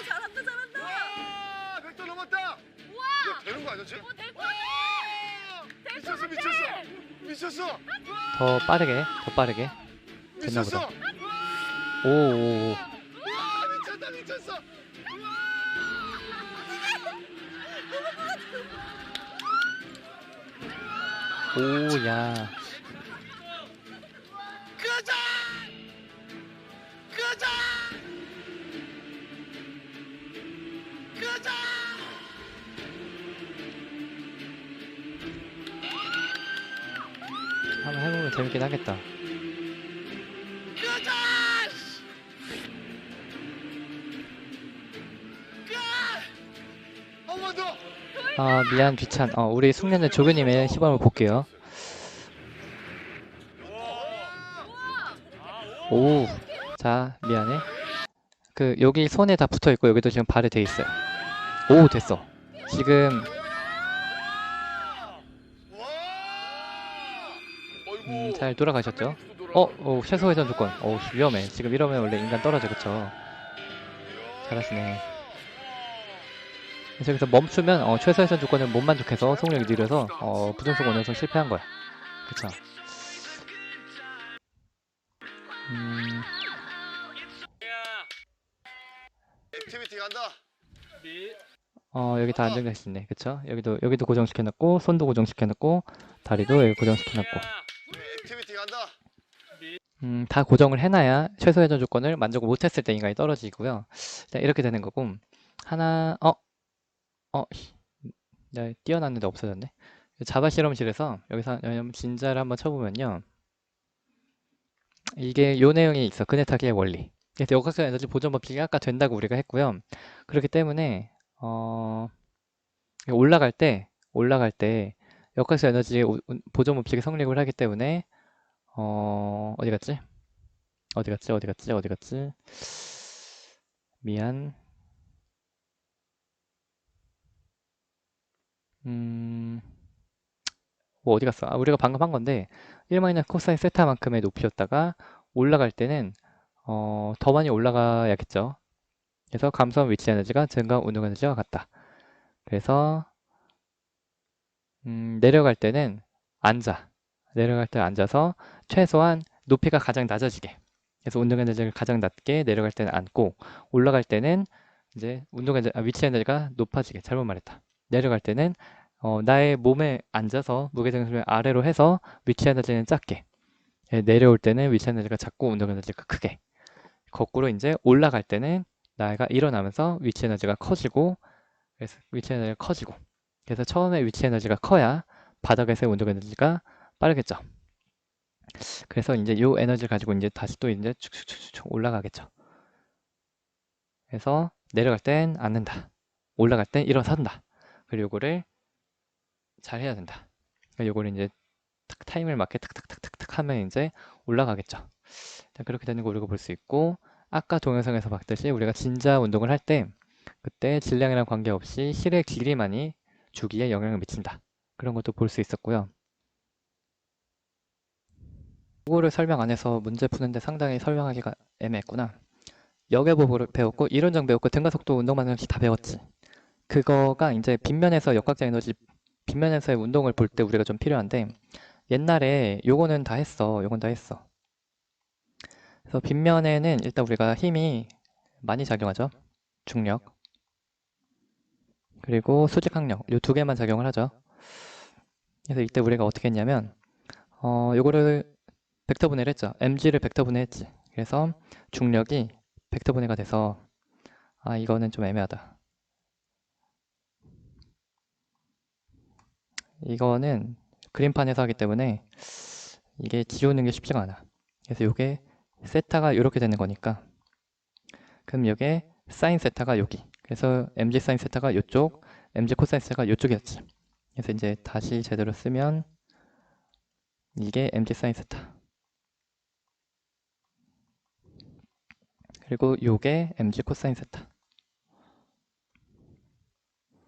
잘한다, 잘한다. 와! 100도 넘었다. 우와, 이거 되는 거 아니었지? 될 것 같아. 미쳤어, 미쳤어. 미쳤어. 더 빠르게. 됐나 보다. 미쳤어. 오. 와, 미쳤다, 미쳤어. 오야. 가자! 가자! 가자! 한번 해보면 재밌긴 하겠다. 가자! 가! 한 번 더. 아 미안 귀찬. 우리 숙련의 조교님의 시범을 볼게요. 오. 자 미안해. 그 여기 손에 다 붙어 있고 여기도 지금 발에 돼 있어요. 오 됐어. 지금 와! 어이구. 잘 돌아가셨죠? 최소 회전 조건. 위험해. 지금 이러면 원래 인간 떨어져. 그쵸? 잘하시네. 그래서 여기서 멈추면 최소 회전 조건을 못 만족해서 속력이 느려서 부등속 원형성 실패한 거야. 그쵸? 액티비티 간다. 여기 다 안정될 수 있네. 그쵸? 여기도 고정시켜놨고 손도 고정시켜놨고 다리도 여기 고정시켜놨고 액티비티 간다. 다 고정을 해놔야 최소 회전 조건을 만족을 못했을 때 인간이 떨어지고요. 일단 이렇게 되는 거고 하나 내가 띄워놨는데 없어졌네. 자바 실험실에서 여기서 진자를 한번 쳐보면요. 이게 요 내용이 있어. 그네 타기의 원리. 그래서 역학적 에너지 보존 법칙이 아까 된다고 우리가 했고요. 그렇기 때문에 올라갈 때 역학적 에너지 보존 법칙이 성립을 하기 때문에 어디 갔지? 어디 갔지? 미안. 뭐 어디 갔어? 우리가 방금 한 건데 1 코사인 세타만큼의 높이였다가 올라갈 때는 더 많이 올라가야겠죠. 그래서 감소한 위치 에너지가 증가한 운동 에너지와 같다. 그래서 내려갈 때는 내려갈 때 앉아서 최소한 높이가 가장 낮아지게. 그래서 운동 에너지를 가장 낮게 내려갈 때는 앉고, 올라갈 때는 이제 위치 에너지가 높아지게. 잘못 말했다. 내려갈 때는 나의 몸에 앉아서 무게중심을 아래로 해서 위치 에너지는 작게. 내려올 때는 위치 에너지가 작고 운동 에너지가 크게. 거꾸로 이제 올라갈 때는 나이가 일어나면서 위치 에너지가 커지고, 그래서 위치 에너지가 커지고. 그래서 처음에 위치 에너지가 커야 바닥에서의 운동 에너지가 빠르겠죠. 그래서 이제 이 에너지를 가지고 이제 다시 또 이제 축축축축 올라가겠죠. 그래서 내려갈 땐 앉는다. 올라갈 땐 일어선다. 그리고 요거를 잘 해야 된다. 그러니까 요거를 이제 타임을 맞게 탁탁탁탁탁 하면 이제 올라가겠죠. 그렇게 되는 거 우리가 볼 수 있고, 아까 동영상에서 봤듯이 우리가 진자 운동을 할 때 그때 질량이랑 관계없이 실의 길이만이 주기에 영향을 미친다. 그런 것도 볼 수 있었고요. 이거를 설명 안 해서 문제 푸는데 상당히 설명하기가 애매했구나. 역외보를 배웠고, 이론정 배웠고, 등가속도 운동 방정식 다 배웠지. 그거가 이제 빗면에서 역학적 에너지, 빗면에서의 운동을 볼 때 우리가 좀 필요한데, 옛날에 요거는 다 했어. 요건 다 했어. 그래서 빗면에는 일단 우리가 힘이 많이 작용하죠. 중력. 그리고 수직항력. 요 두 개만 작용을 하죠. 그래서 이때 우리가 어떻게 했냐면, 요거를 벡터 분해를 했죠. mg를 벡터 분해했지. 그래서 중력이 벡터 분해가 돼서, 이거는 좀 애매하다. 이거는 그림판에서 하기 때문에 이게 지우는 게 쉽지가 않아. 그래서 이게 세타가 이렇게 되는 거니까, 그럼 여기에 사인 세타가 여기. 그래서 mg 사인 세타가 이쪽, mg 코사인 세타가 이쪽이었지. 그래서 이제 다시 제대로 쓰면 이게 mg 사인 세타. 그리고 요게 mg 코사인 세타.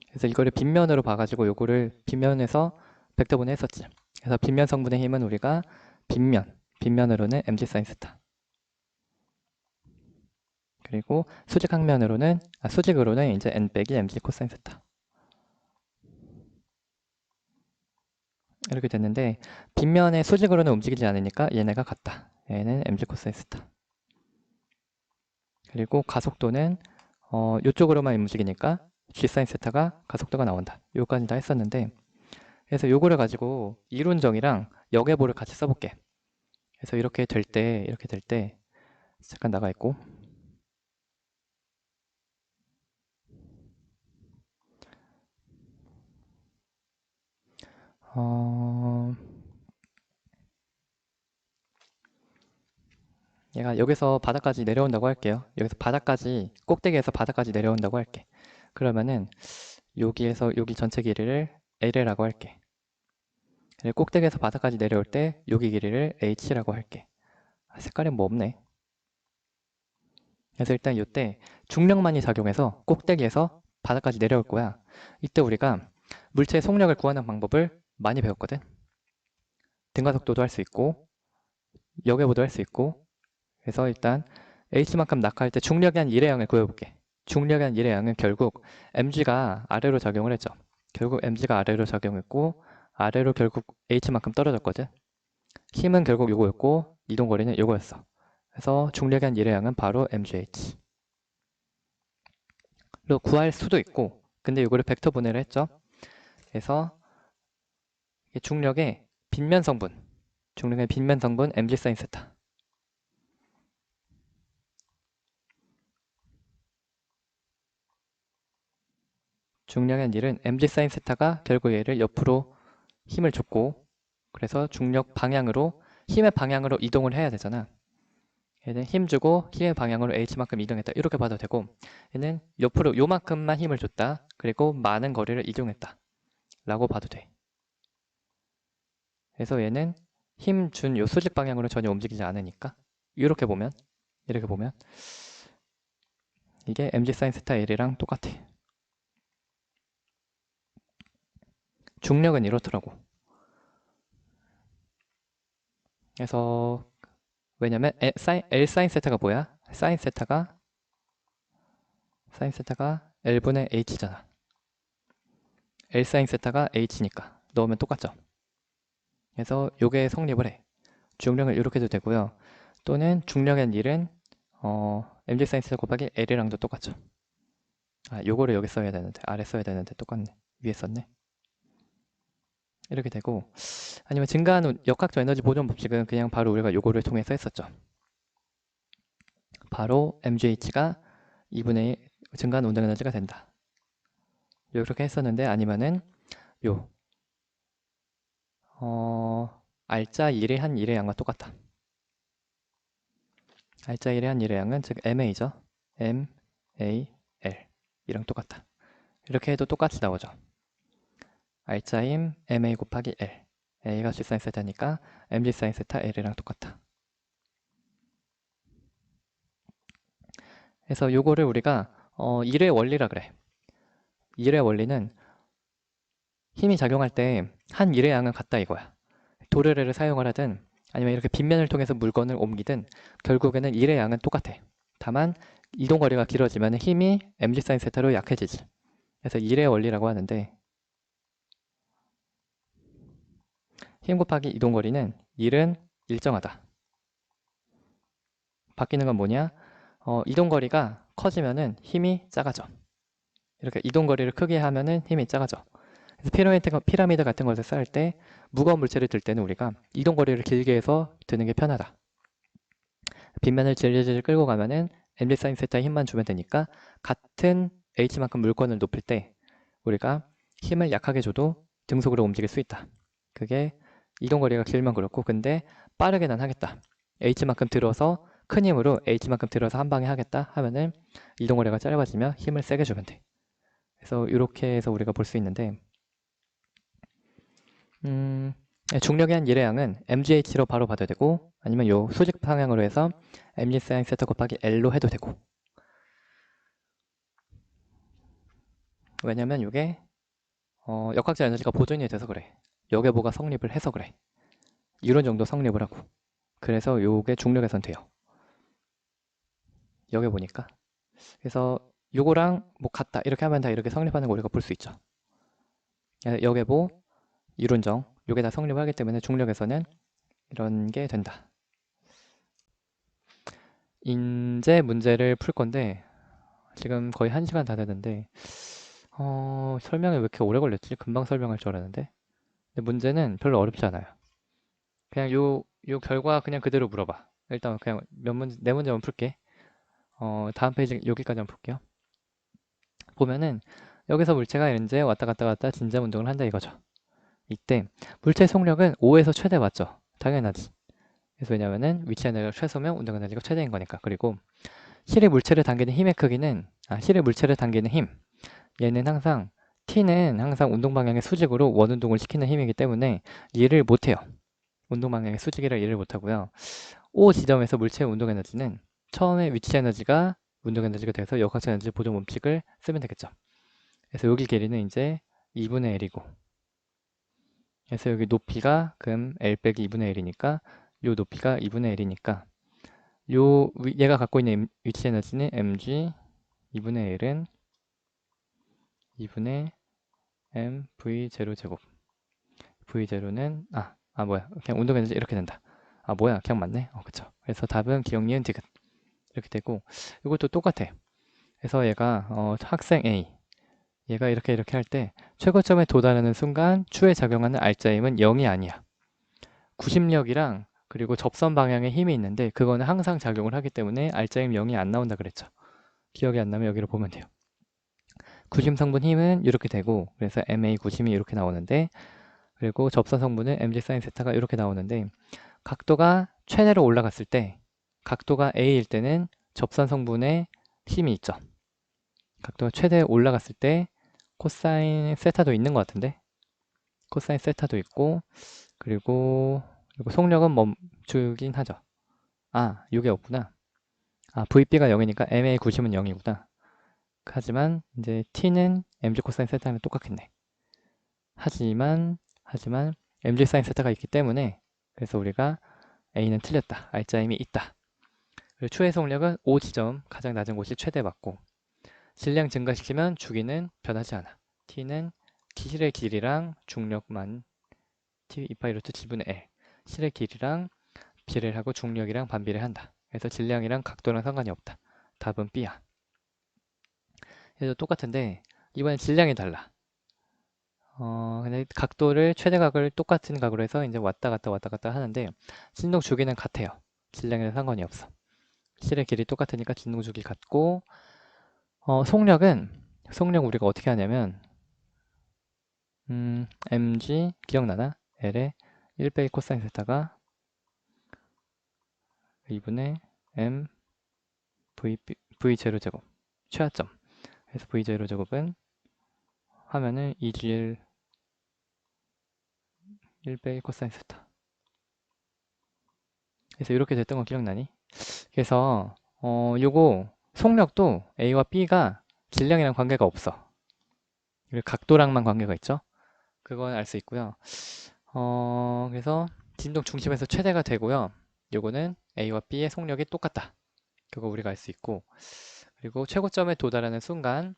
그래서 이거를 빗면으로 봐가지고 요거를 빗면에서 벡터 분해했었지. 그래서 빗면 성분의 힘은 우리가 빗면으로는 mg 사인 세타. 그리고 수직으로는 이제 n 빼기 mg 코사인 세타. 이렇게 됐는데, 빗면에 수직으로는 움직이지 않으니까 얘네가 같다. 얘는 mg 코사인 세타. 그리고 가속도는 이쪽으로만 움직이니까 g 사인 세타가 가속도가 나온다. 요까지 다 했었는데, 그래서 요거를 가지고 이론정이랑 역외보를 같이 써볼게. 그래서 이렇게 될 때 잠깐 나가 있고, 얘가 여기서 바닥까지 내려온다고 할게요. 여기서 바닥까지, 꼭대기에서 바닥까지 내려온다고 할게. 그러면은 여기에서 여기 전체 길이를 L이라고 할게. 그리고 꼭대기에서 바닥까지 내려올 때 여기 길이를 H라고 할게. 색깔이 뭐 없네. 그래서 일단 이때 중력만이 작용해서 꼭대기에서 바닥까지 내려올 거야. 이때 우리가 물체의 속력을 구하는 방법을 많이 배웠거든. 등가속도도 할 수 있고 역외보도 할 수 있고. 그래서 일단 H만큼 낙하할 때 중력이 한 1의 양을 구해볼게. 중력이 한 1의 양은 결국 mg가 아래로 작용을 했죠. 결국 mg가 아래로 작용했고, 아래로 결국 h만큼 떨어졌거든. 힘은 결국 요거였고, 이동거리는 요거였어. 그래서 중력이 한 1의 양은 바로 mgh. 로 구할 수도 있고, 근데 요거를 벡터 분해를 했죠. 그래서 중력의 빗면 성분 mg 사인 세타. 중력의 한 일은 mg 사인 세타가 결국 얘를 옆으로 힘을 줬고, 그래서 중력 방향으로, 힘의 방향으로 이동을 해야 되잖아. 얘는 힘 주고 힘의 방향으로 h만큼 이동했다, 이렇게 봐도 되고, 얘는 옆으로 요만큼만 힘을 줬다, 그리고 많은 거리를 이동했다 라고 봐도 돼. 그래서 얘는 힘 준 요 수직 방향으로 전혀 움직이지 않으니까 이렇게 보면 이게 mg 사인 세타 L이랑 똑같아. 중력은 이렇더라고. 그래서 왜냐면 L 사인 세타가 뭐야? 사인 세타가 L분의 H잖아. L 사인 세타가 H니까 넣으면 똑같죠. 그래서 요게 성립을 해. 중력을 이렇게 해도 되고요. 또는 중력의 일은 mg 사인 세타 곱하기 L이랑도 똑같죠. 아, 요거를 여기 써야 되는데, 아래 써야 되는데 똑같네. 위에 썼네. 이렇게 되고, 아니면 증가하는 역학적 에너지 보존 법칙은 그냥 바로 우리가 요거를 통해서 했었죠. 바로 mgh가 2분의 1 증가하는 운동 에너지가 된다. 이렇게 했었는데, 아니면은 요 알짜 1의 한 1의 양과 똑같다. 알짜 1의 한 1의 양은 즉 MA죠. MAL 이랑 똑같다. 이렇게 해도 똑같이 나오죠. 알짜임 MA 곱하기 L, A가 G 사인 세타니까 MG 사인 세타 L이랑 똑같다. 그래서 요거를 우리가 1의 원리라 그래. 1의 원리는 힘이 작용할 때 한 1의 양은 같다 이거야. 도르래를 사용을 하든 아니면 이렇게 빗면을 통해서 물건을 옮기든 결국에는 1의 양은 똑같아. 다만 이동거리가 길어지면 힘이 mg 사인 세타로 약해지지. 그래서 1의 원리라고 하는데, 힘 곱하기 이동거리는 1은 일정하다. 바뀌는 건 뭐냐? 이동거리가 커지면은 힘이 작아져. 이렇게 이동거리를 크게 하면은 힘이 작아져. 그래서 피라미드 같은 것을 쌓을 때 무거운 물체를 들 때는 우리가 이동거리를 길게 해서 드는 게 편하다. 빗면을 질질 끌고 가면은 mg 사인 세타에 힘만 주면 되니까 같은 h만큼 물건을 높일 때 우리가 힘을 약하게 줘도 등속으로 움직일 수 있다. 그게 이동거리가 길면 그렇고, 근데 빠르게 난 하겠다. h만큼 들어서 큰 힘으로 h만큼 들어서 한 방에 하겠다 하면은 이동거리가 짧아지면 힘을 세게 주면 돼. 그래서 이렇게 해서 우리가 볼 수 있는데, 중력의 한 1의 양은 mgh로 바로 봐도 되고, 아니면 요 수직 방향으로 해서 mg 사인 세타 곱하기 L로 해도 되고. 왜냐면 이게 역학적 에너지가 보존이 돼서 그래. 여기에 뭐가 성립을 해서 그래. 이론 정도 성립을 하고. 그래서 요게 중력에선 돼요. 여기 보니까. 그래서 요거랑 뭐 같다 이렇게 하면 다 이렇게 성립하는 거 우리가 볼 수 있죠. 여기 뭐 이론정 요게 다 성립을 하기 때문에 중력에서는 이런 게 된다. 이제 문제를 풀 건데 지금 거의 1시간 다 됐는데 설명이 왜 이렇게 오래 걸렸지? 금방 설명할 줄 알았는데. 근데 문제는 별로 어렵지 않아요. 그냥 요 결과 그냥 그대로 물어봐. 일단 그냥 네 문제만 풀게. 다음 페이지 여기까지 한번 볼게요. 보면은 여기서 물체가 이제 왔다 갔다 진자 운동을 한다 이거죠. 이때 물체 속력은 5에서 최대 맞죠? 당연하지. 그래서 왜냐면은 위치 에너지가 최소면 운동 에너지가 최대인 거니까. 그리고 실의 물체를 당기는 힘의 크기는 실의 물체를 당기는 힘, 얘는 항상 T는 항상 운동 방향의 수직으로 원운동을 시키는 힘이기 때문에 이해를 못해요. 운동 방향의 수직이라 이해를 못하고요. O 지점에서 물체의 운동 에너지는 처음에 위치 에너지가 운동 에너지가 돼서 역학적 에너지 보존 법칙을 쓰면 되겠죠. 그래서 여기 길이는 이제 2분의 L이고, 그래서 여기 높이가 그럼 L 빼기 2분의 1이니까 요 높이가 2분의 1이니까 얘가 갖고 있는 위치 에너지는 mg 2분의 1은 2분의 mv0 제곱. v0는 뭐야, 그냥 운동 에너지 이렇게 된다. 뭐야, 그냥 맞네. 그쵸. 그래서 답은 기억 니은 디귿 이렇게 되고, 이것도 똑같아. 그래서 얘가 학생 A, 얘가 이렇게 할 때 최고점에 도달하는 순간 추에 작용하는 알짜힘은 0이 아니야. 구심력이랑 그리고 접선 방향에 힘이 있는데 그거는 항상 작용을 하기 때문에 알짜힘 0이 안 나온다 그랬죠. 기억이 안 나면 여기로 보면 돼요. 구심 성분 힘은 이렇게 되고, 그래서 MA 구심이 이렇게 나오는데, 그리고 접선 성분은 mg 사인 세타가 이렇게 나오는데, 각도가 최대로 올라갔을 때, 각도가 A일 때는 접선 성분에 힘이 있죠. 각도가 최대 올라갔을 때 코사인 세타도 있는 것 같은데, 코사인 세타도 있고, 그리고 속력은 멈추긴 하죠. 아, 이게 없구나. 아, VB가 0이니까 MA 구심은 0이구나. 하지만 이제 T는 mg 코사인 세타랑 똑같겠네. 하지만 mg 사인 세타가 있기 때문에, 그래서 우리가 A는 틀렸다. R자임이 있다. 그리고 추의 속력은 O 지점, 가장 낮은 곳이 최대 맞고, 질량 증가시키면 주기는 변하지 않아. T는 실의 길이랑 중력만 T 2파이 루트 G분의 L. 실의 길이랑 비례하고 중력이랑 반비례한다. 그래서 질량이랑 각도랑 상관이 없다. 답은 B야. 그래서 똑같은데 이번엔 질량이 달라. 근데 각도를 최대각을 똑같은 각으로 해서 이제 왔다 갔다 하는데 진동 주기는 같아요. 질량이랑 상관이 없어. 실의 길이 똑같으니까 진동 주기 같고, 속력 우리가 어떻게 하냐면 mg 기억나나? l에 1 빼기 코사인 세타가 2분의 m v0 제곱 최하점. 그래서 v0 제곱은 하면은 2gl 1 빼기 코사인 세타. 그래서 이렇게 됐던 거 기억나니? 그래서 요거 속력도 A와 B가 질량이랑 관계가 없어. 그리고 각도랑만 관계가 있죠. 그건 알 수 있고요. 그래서 진동 중심에서 최대가 되고요. 요거는 A와 B의 속력이 똑같다. 그거 우리가 알 수 있고, 그리고 최고점에 도달하는 순간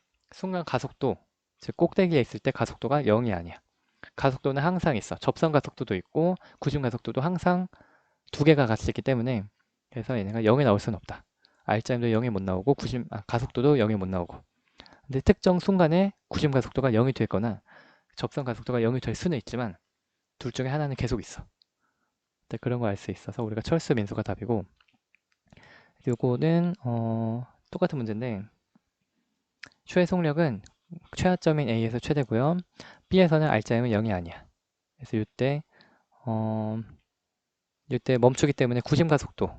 가속도, 즉 꼭대기에 있을 때 가속도가 0이 아니야. 가속도는 항상 있어. 접선 가속도도 있고 구심 가속도도 항상 두 개가 같이 있기 때문에, 그래서 얘네가 0이 나올 수는 없다. R자임도 0이 못 나오고 가속도도 0이 못 나오고. 근데 특정 순간에 구심 가속도가 0이 되거나 접선 가속도가 0이 될 수는 있지만 둘 중에 하나는 계속 있어. 그런 거 알 수 있어서 우리가 철수 민수가 답이고, 요거는 똑같은 문제인데 최의 속력은 최하점인 A에서 최대고요. B에서는 R자임은 0이 아니야. 그래서 이때 멈추기 때문에 구심 가속도,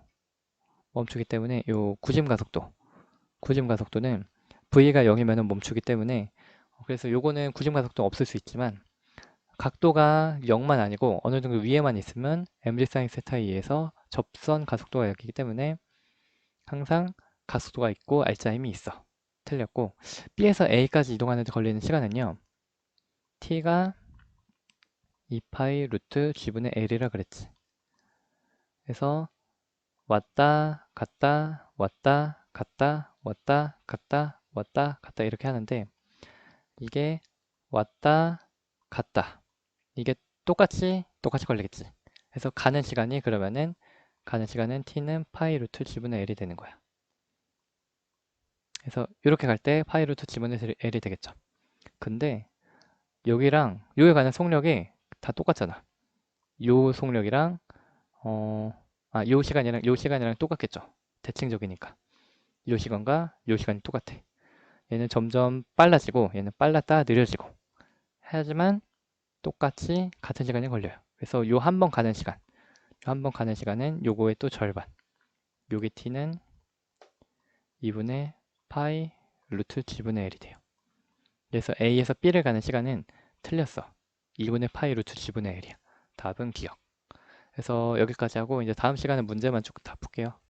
멈추기 때문에 요 구심 가속도는 V가 0이면 멈추기 때문에, 그래서 요거는 구심 가속도 없을 수 있지만 각도가 0만 아니고 어느 정도 위에만 있으면 mg 사인 세타에 의해서 접선 가속도가 여기기 때문에 항상 가속도가 있고 R자임이 있어. 틀렸고, B에서 A까지 이동하는 데 걸리는 시간은요, T가 2파이 루트 G분의 L이라 그랬지. 그래서 왔다 갔다 왔다 갔다 왔다 갔다 왔다 갔다 이렇게 하는데, 이게 왔다 갔다, 이게 똑같이 걸리겠지. 그래서 가는 시간은 T는 파이 루트 G분의 L이 되는 거야. 그래서 이렇게 갈 때 파이 루트 G분의 L이 되겠죠. 근데 여기랑 여기 가는 속력이 다 똑같잖아. 요 속력이랑 요 시간이랑 똑같겠죠. 대칭적이니까. 요 시간과 요 시간이 똑같아. 얘는 점점 빨라지고 얘는 빨랐다 느려지고, 하지만 똑같이 같은 시간이 걸려요. 그래서 요 한 번 가는 시간은 요거의 또 절반. 요게 T는 2분의 파이 루트 G분의 L이 돼요. 그래서 A에서 B를 가는 시간은 틀렸어. 2분의 파이 루트 G분의 L이야. 답은 기억. 그래서 여기까지 하고 이제 다음 시간에 문제만 쭉 다 풀게요.